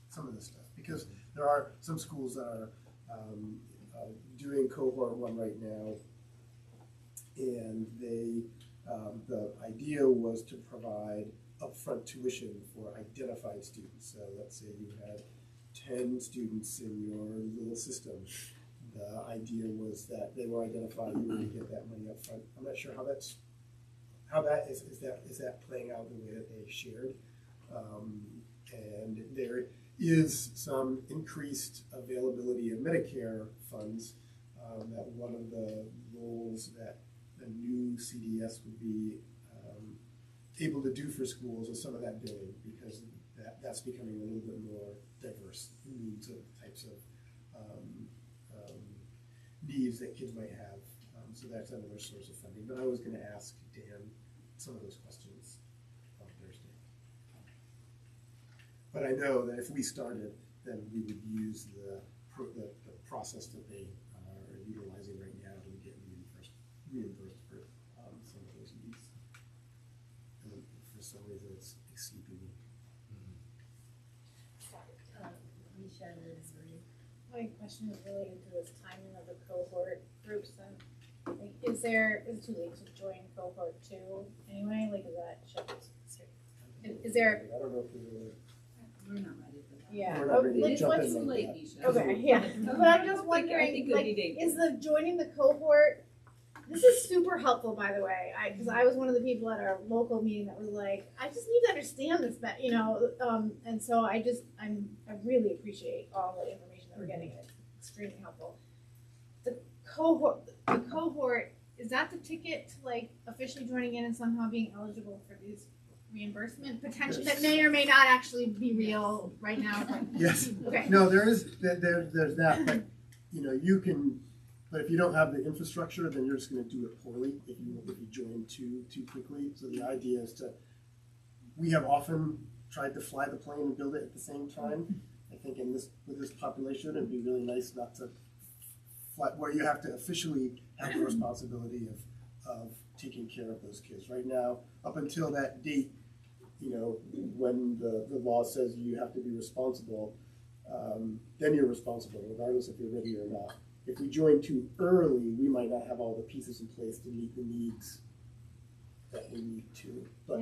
some of this stuff, because there are some schools that are doing cohort 1 right now, and they the idea was to provide upfront tuition for identified students. So let's say you had 10 students in your little system. The idea was that they were identified, you were going to get that money up front. I'm not sure how that is that playing out the way that they shared. And there is some increased availability of Medicare funds. That one of the roles that the new CDS would be able to do for schools is some of that billing, because that's becoming a little bit more diverse needs of types of needs that kids might have. So that's another source of funding. But I was going to ask Dan some of those questions on Thursday. But I know that if we started, then we would use the process that they are utilizing right now to get reimbursed for some of those needs. And for some reason, it's escaping me. My question is related to this timing of the cohort groups, and like, is it too late to join cohort 2 anyway? Like, is there? I don't know if We're not ready for that. Yeah. we're not ready to Let's- jump let's- in Too like late, that. Nisha. Okay, yeah, but I'm just I wondering, think it would like, be dangerous. is the joining the cohort, this is super helpful, by the way, because I was one of the people at our local meeting that was like, I just need to understand this, and so I really appreciate all the information that we're getting, it's extremely helpful. The cohort, is that the ticket to like officially joining in and somehow being eligible for these reimbursement potential that may or may not actually be real right now? Yes. Okay. No, there's that, but you can. But if you don't have the infrastructure, then you're just going to do it poorly if you join too quickly. So the idea is we have often tried to fly the plane and build it at the same time. I think with this population, it'd be really nice not to fly, where you have to officially have the responsibility of taking care of those kids. Right now, up until that date, when the law says you have to be responsible, then you're responsible, regardless if you're ready or not. If we join too early, we might not have all the pieces in place to meet the needs that we need to. But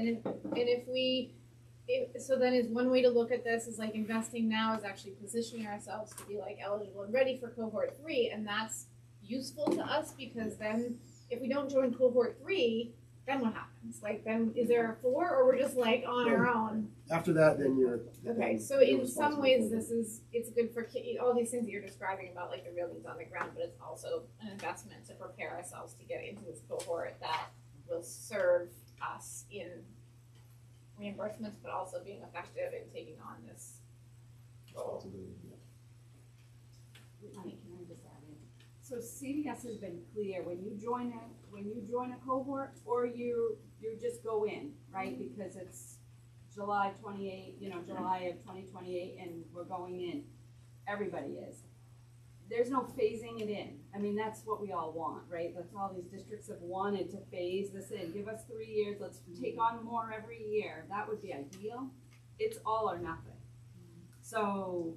So then is one way to look at this is like investing now is actually positioning ourselves to be like eligible and ready for cohort 3, and that's useful to us, because then if we don't join cohort 3, then what happens? Like, then is there a 4, or we're just like on our own? after that, then you're Okay, so you're in some ways, responsible. it's good for all these things that you're describing about like the real needs on the ground, but it's also an investment to prepare ourselves to get into this cohort that will serve us in reimbursements, but also being effective in taking on this role. Can I just add in? So CDS has been clear, when you join when you join a cohort, or you just go in, right? Because it's July 28, July of 2028, and we're going in. Everybody is. There's no phasing it in. I mean, that's what we all want, right? That's all these districts have wanted, to phase this in. Give us 3 years. Let's take on more every year. That would be ideal. It's all or nothing. So,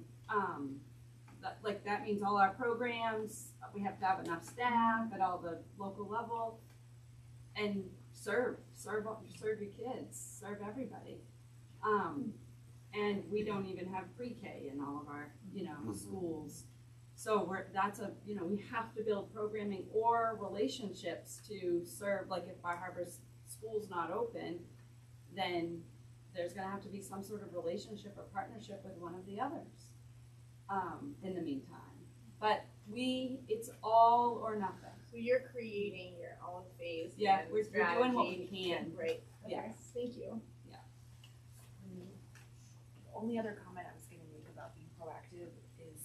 that means all our programs, we have to have enough staff at all the local level, and serve your kids, serve everybody. And we don't even have pre-K in all of our, schools. So we have to build programming or relationships to serve, like if Bar Harbor School's not open, then there's gonna have to be some sort of relationship or partnership with one of the others, in the meantime. But it's all or nothing. So you're creating your own phase. Yeah, and we're doing what we strategy. can. Right. Okay. Yes. Thank you. The only other comment I was gonna make about being proactive is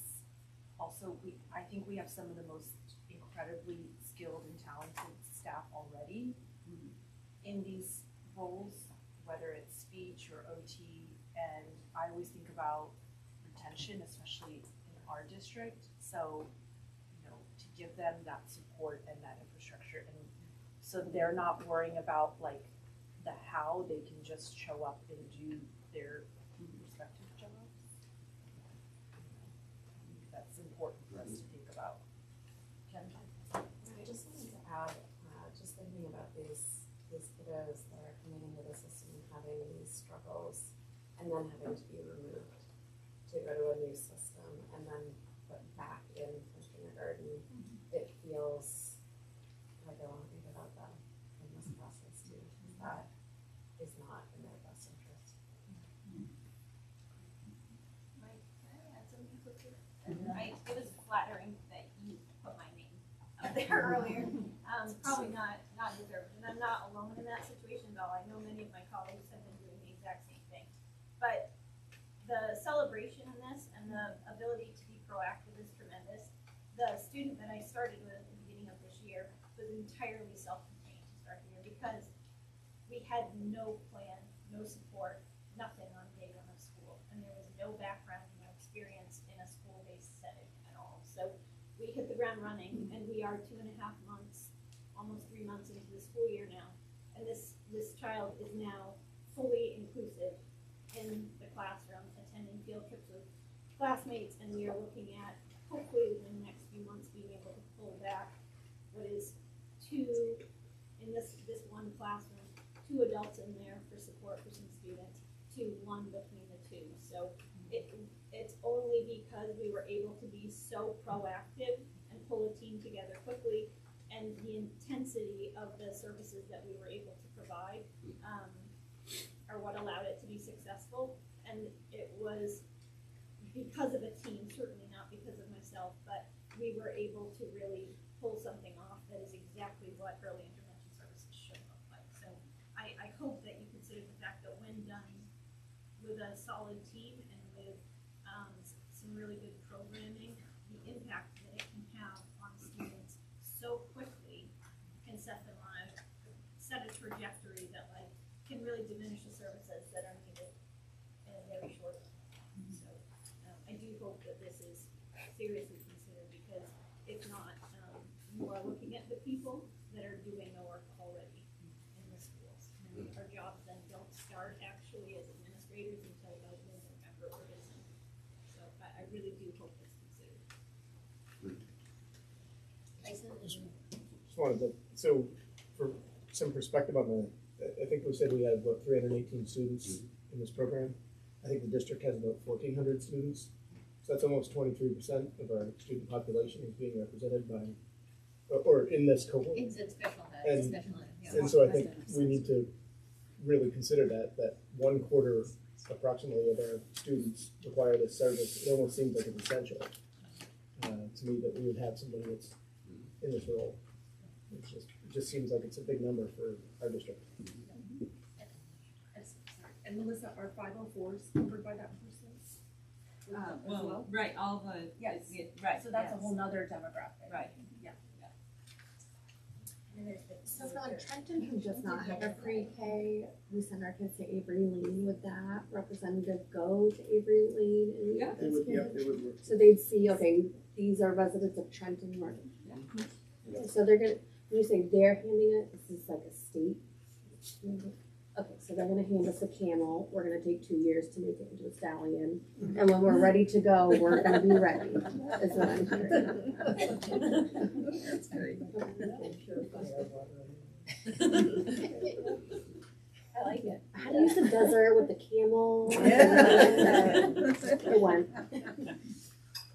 also I think we have some of the most incredibly skilled and talented staff already in these roles, whether it's speech or OT, and I always think about retention, especially in our district. So, to give them that support and that infrastructure, and so they're not worrying about like the how, they can just show up and do their respective jobs. I think that's important for us to think about. I just wanted to add, just thinking about these kiddos that are coming into the system and having these struggles, and then having to be removed to go to a new system and then put back in from kindergarten. It feels like I want to think about them in this process too, because that is not in their best interest. Right, can I add something quickly? It was flattering that you put my name up there earlier. Probably not deserved, and I'm not alone in that situation though. I know many of my colleagues have been doing the exact same thing. But the celebration in this and the ability to be proactive is tremendous. The student that I started with at the beginning of this year was entirely self-contained to start the year because we had no plan, no support, nothing on day one of school, and there was no background, no experience in a school-based setting at all. So we hit the ground running, and we are 2.5 months, almost 3 months into the school year now, and this child is now fully inclusive in the classroom, attending field trips with classmates, and we are looking at, hopefully within the next few months, being able to pull back what is 2, in this one classroom, 2 adults in there for support for some students, to 1 between the 2. So it's only because we were able to be so proactive and pull a team together quickly, and the intensity of the services that we were able to provide are what allowed it to be successful. And it was because of a team, certainly not because of myself, but we were able to really pull something off that is exactly what early intervention services should look like. So I hope that you consider the fact that when done with a solid team and with some really good programming, the impact that it can have on students so quickly can set them on a trajectory that can really diminish the services that are needed in a very short time. So I do hope that this is seriously considered, because if not, you are looking at the people that are doing the work already in the schools. And our jobs then don't start actually as administrators until about mid-November or December. So I really do hope it's considered. Just wanted to, so for some perspective on I think we said we had about 318 students in this program. I think the district has about 1,400 students. So that's almost 23% of our student population is being represented by, or in this cohort. It's special ed, yeah. And so I think we need to really consider that 1/4 approximately of our students require this service. It almost seems like it's essential to me that we would have somebody that's in this role. It just seems like it's a big number for our district. And Melissa, are 504s covered by that person? Well, right, all the, Yes. right. So that's a yes. whole nother demographic. Right. Yeah. And then there's the So for like Trenton, who does not have a pre-K, we send our kids to Avery Lane. Would that representative go to Avery Lane and meet with those kids? It would work. So they'd see, okay, these are residents of Trenton, Morgan. Yeah. So they're gonna, when you say they're handing it, this is like a state. Okay, so they're gonna hand us a camel, we're gonna take 2 years to make it into a stallion, and when we're ready to go, we're gonna be ready, is what I'm hearing. That's great. I like it. How to use the desert with the camel. It went.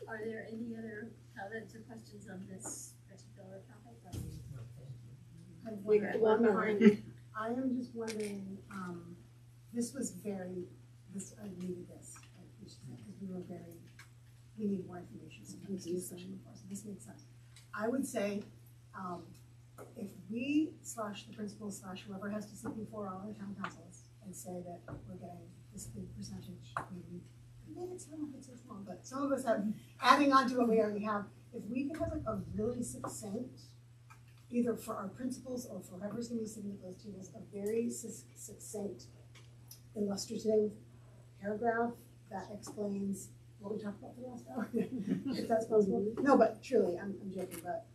Are there any other comments or questions on this particular topic? I am just wondering, this was very, I needed this, because we need more information, sometimes use session before, so this makes sense. I would say, if we / the principal / whoever has to sit before all the town councils and say that we're getting this big percentage, maybe it's not, it's so small, but some of us have, adding on to what we already have, if we can have like a really succinct, either for our principals or for whoever's gonna be sitting at those tables, a very succinct, illustrative paragraph that explains what we talked about for the last hour, if that's possible. No, but truly, I'm joking, but,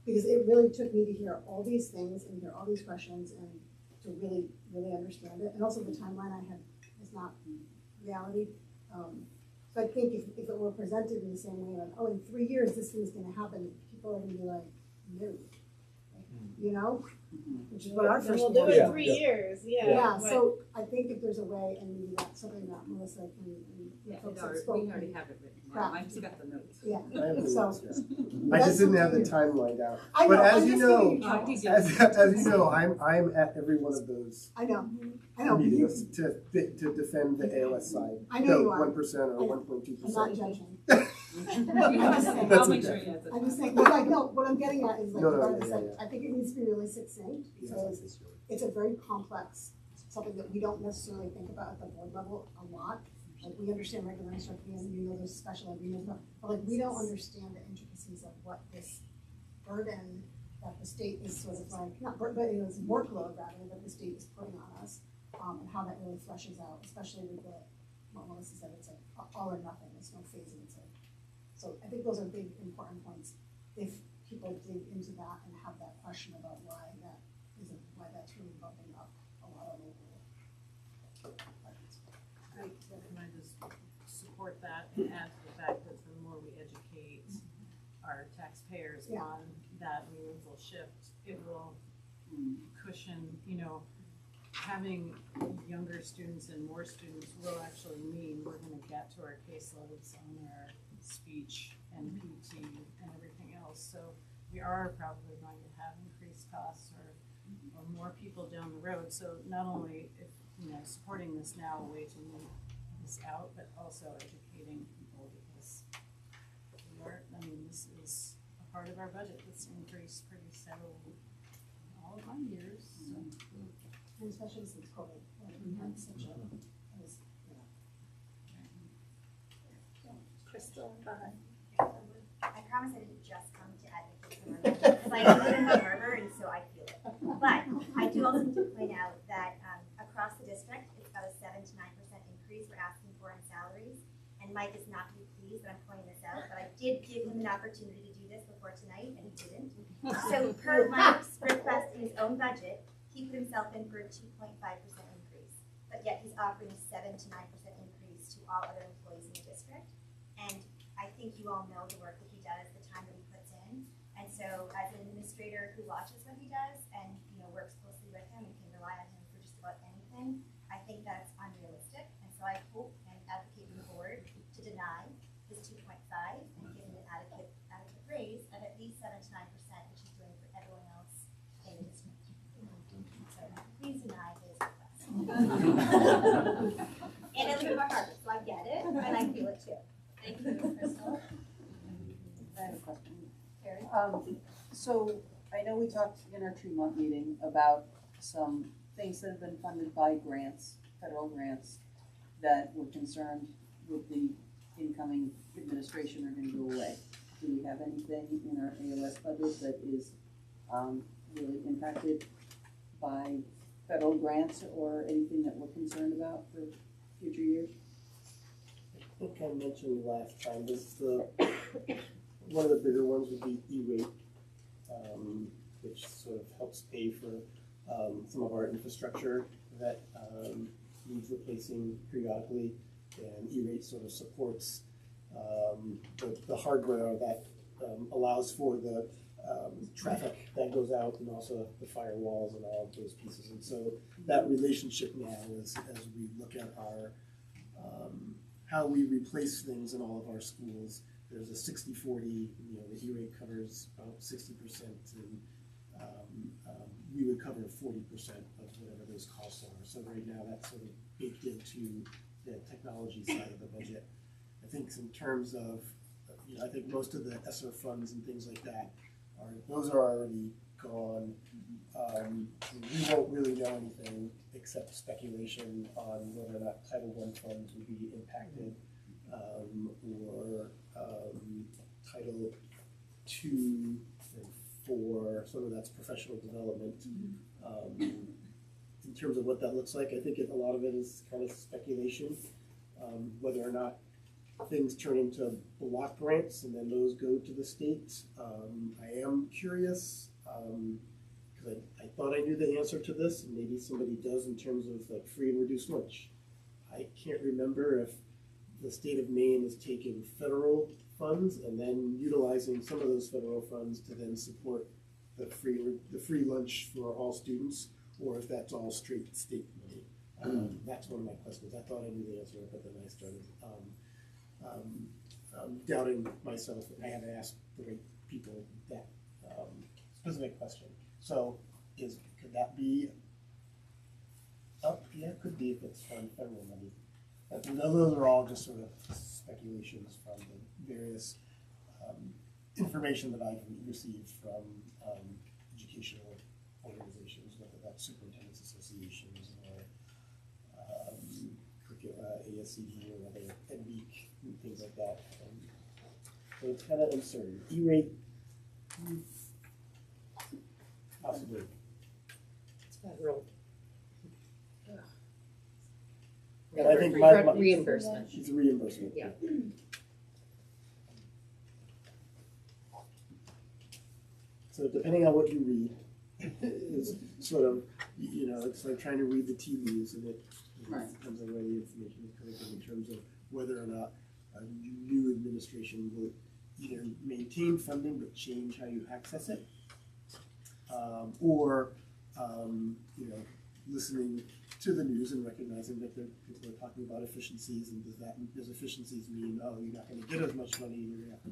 because it really took me to hear all these things and hear all these questions and to really, really understand it. And also the timeline I had was not reality. So I think if it were presented in the same way, like, oh, in 3 years this thing's gonna happen, people are gonna be like, no. You know? Which is what our first. We'll do it in 3 years, yeah. Yeah, so I think if there's a way, and maybe that's something that Melissa can, folks that spoke. we already have it written down. I've just got the notes. Yeah, I have the so. notes, I just didn't have the timeline down. I But know, as I'm you just know, giving you trouble. as you know, I'm at every one of those I know, but meetings to defend the AOS side. I know you are. 1% or 1.2%. I'm not judging. I'm just saying. That's okay. I'm just saying, but like, no, what I'm getting at is like, No, regardless, yeah, like, yeah. I think it needs to be really succinct, because it's a very complex, something that we don't necessarily think about at the board level a lot. Like, we understand regular instruction, and you know, there's special ed, but like, we don't understand the intricacies of what this burden that the state is sort of like, not burden, but it is workload rather, that the state is putting on us, and how that really fleshes out, especially with the, what Melissa said, it's like all or nothing, it's no phasing, it's like. So I think those are big, important points. If people dig into that and have that question about why that's really bumping up a lot of local budgets. Can I just support that and add to the fact that the more we educate our taxpayers on that meaningful shift, it will cushion, having younger students and more students will actually mean we're gonna get to our caseloads on our speech and PT and everything else. So we are probably going to have increased costs or more people down the road. So not only if supporting this now, a way to move this out, but also educating people, because this is a part of our budget that's increased pretty steadily in all of my years. So. And especially since COVID, we had such a, Crystal, bye. I promise I didn't just come to advocate for Murmur, because I live in Murmur, and so I feel it. But I do also need to point out that across the district, it's about a 7 to 9% increase we're asking for in salaries. And Mike is not going to be pleased that I'm pointing this out, but I did give him an opportunity to do this before tonight, and he didn't. So per Mike's request in his own budget, he put himself in for a 2.5% increase. But yet he's offering a 7 to 9% increase to all other employees in the district. And I think you all know the work that he does, the time that he puts in. And so as an administrator who watches what he does and works closely with him and can rely on him for just about anything, I think that's unrealistic. And so I hope and advocate to the board to deny his 2.5 and give him an adequate raise of at least 7 to 9%, which he's doing for everyone else in the district. So please deny his request. And I live in Bar Harbor, so I get it, and I feel it too. Thank you, Crystal. I have a question. Karen? So I know we talked in our 2-month meeting about some things that have been funded by grants, federal grants, that we're concerned with the incoming administration are going to go away. Do we have anything in our AOS budget that is really impacted by federal grants or anything that we're concerned about for future years? I think I mentioned last time, this one of the bigger ones would be E-rate, which sort of helps pay for some of our infrastructure that needs replacing periodically, and E-rate sort of supports the hardware that allows for the traffic that goes out, and also the firewalls and all of those pieces. And so that relationship now is, as we look at our how we replace things in all of our schools, there's a 60-40, the E-rate covers about 60%, and we would cover 40% of whatever those costs are. So right now that's sort of baked into the technology side of the budget. I think in terms of, I think most of the ESSER funds and things like that, those are already gone. We won't really know anything except speculation on whether or not Title I funds will be impacted, or Title II and IV, some of that's professional development. In terms of what that looks like, I think a lot of it is kind of speculation, whether or not things turn into block grants and then those go to the state. I am curious, because I thought I knew the answer to this, and maybe somebody does, in terms of like free and reduced lunch. I can't remember if the state of Maine is taking federal funds and then utilizing some of those federal funds to then support the free lunch for all students, or if that's all straight state money. That's one of my questions. I thought I knew the answer, but then I started doubting myself. I haven't asked the right people that specific question. So could that be up? Yeah, it could be if it's from federal money. But those are all just sort of speculations from the various information that I've received from educational organizations, whether that's superintendents associations or ASCD or other NBEAC and things like that. So it's kind of uncertain. E-rate, possibly. It's federal. And I think reimbursement. It's a reimbursement. Yeah. So depending on what you read, is sort of, it's like trying to read the tea leaves, and it depends on where the information is coming from in terms of whether or not a new administration will either maintain funding but change how you access it, or listening to the news and recognizing that people are talking about efficiencies, and does efficiencies mean, oh, you're not going to get as much money, you're going to have to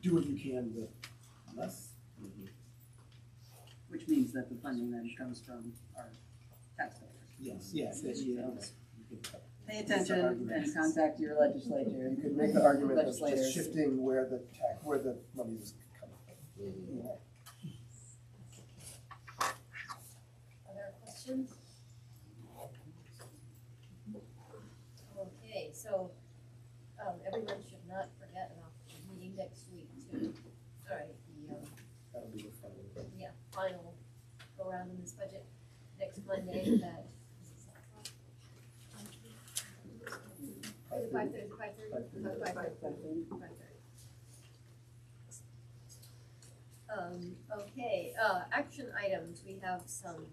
do what you can with less? Which means that the funding then comes from our taxpayers. Yes. Pay attention and contact your legislature. You could make the argument of just shifting where the money is coming from. Other questions? Okay, so everyone should not forget about the meeting next week too. All right, That'll be the final. final go around in this budget next Monday at 5:30. Okay, action items, we have some,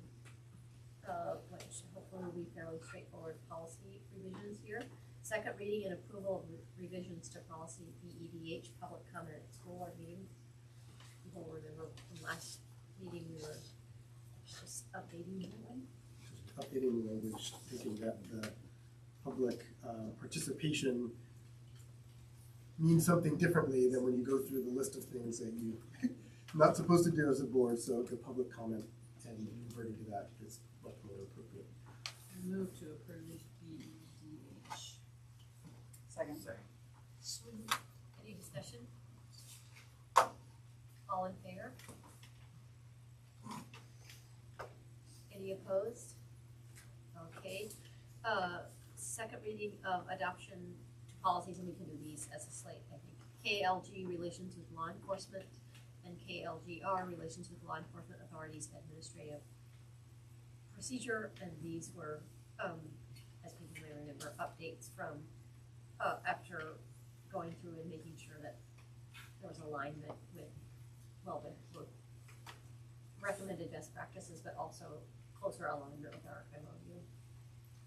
which hopefully will be fairly straightforward policy revisions here. Second reading and approval of revisions to policy BEDH, public comment at school board meeting. People will remember from last meeting we were just updating the language. Updating the language, thinking that the public participation means something differently than when you go through the list of things that you're not supposed to do as a board, so the public comment and reverting to that is much more appropriate. Move to approve BEDH. Second. Any discussion? All in favor? Any opposed? Okay. Second reading of adoption policies, and we can do these as a slate, I think. KLG, relations with law enforcement, and KLGR, Relations with Law Enforcement Authorities Administrative Procedure, and these were, as people may remember, updates from after going through and making sure that there was alignment with, well, the recommended best practices, but also closer alignment with our MOU.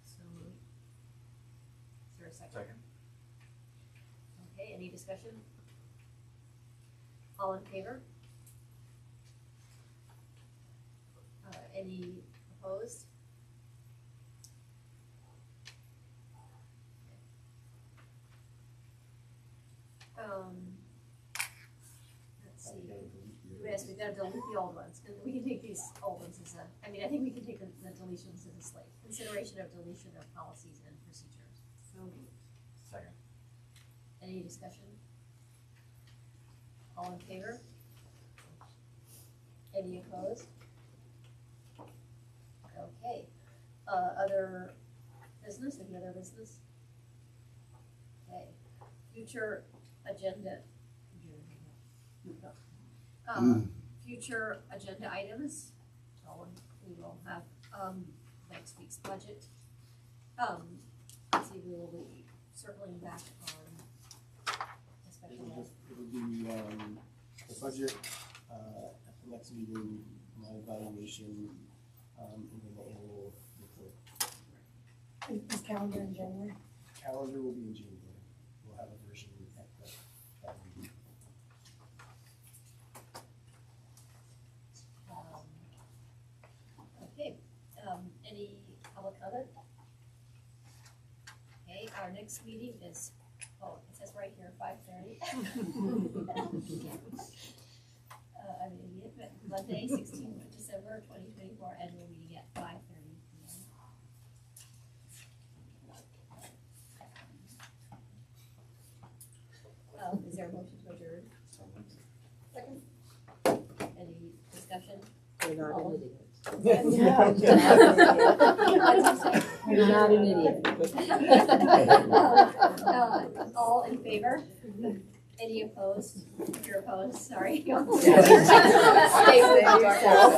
So, is there a second? Second. Okay, any discussion? All in favor? Any opposed? Let's see. Yes, we gotta delete the old ones, and we can take these old ones as a, I mean, I think we can take the deletions as a slate. Consideration of deletion of policies and procedures. So moved. Second. Any discussion? All in favor? Any opposed? Okay, other business, any other business? Okay, future agenda. Future agenda items, so we will have, next week's budget. Let's see, we will be circling back on especially. It'll be, the budget, at the next meeting, my evaluation, and then the annual report. Is calendar in January? Calendar will be in January. We'll have a version at that meeting. Okay, any public comment? Okay, our next meeting is, oh, it says right here, 5:30. I'm an idiot, but Monday, 16th of December, 2024, annual meeting at 5:30 p.m. Is there a motion to adjourn? Second. Any discussion? You're not All- an idiot. You're not an idiot. All in favor? Any opposed? If you're opposed, sorry. Stay with yourself.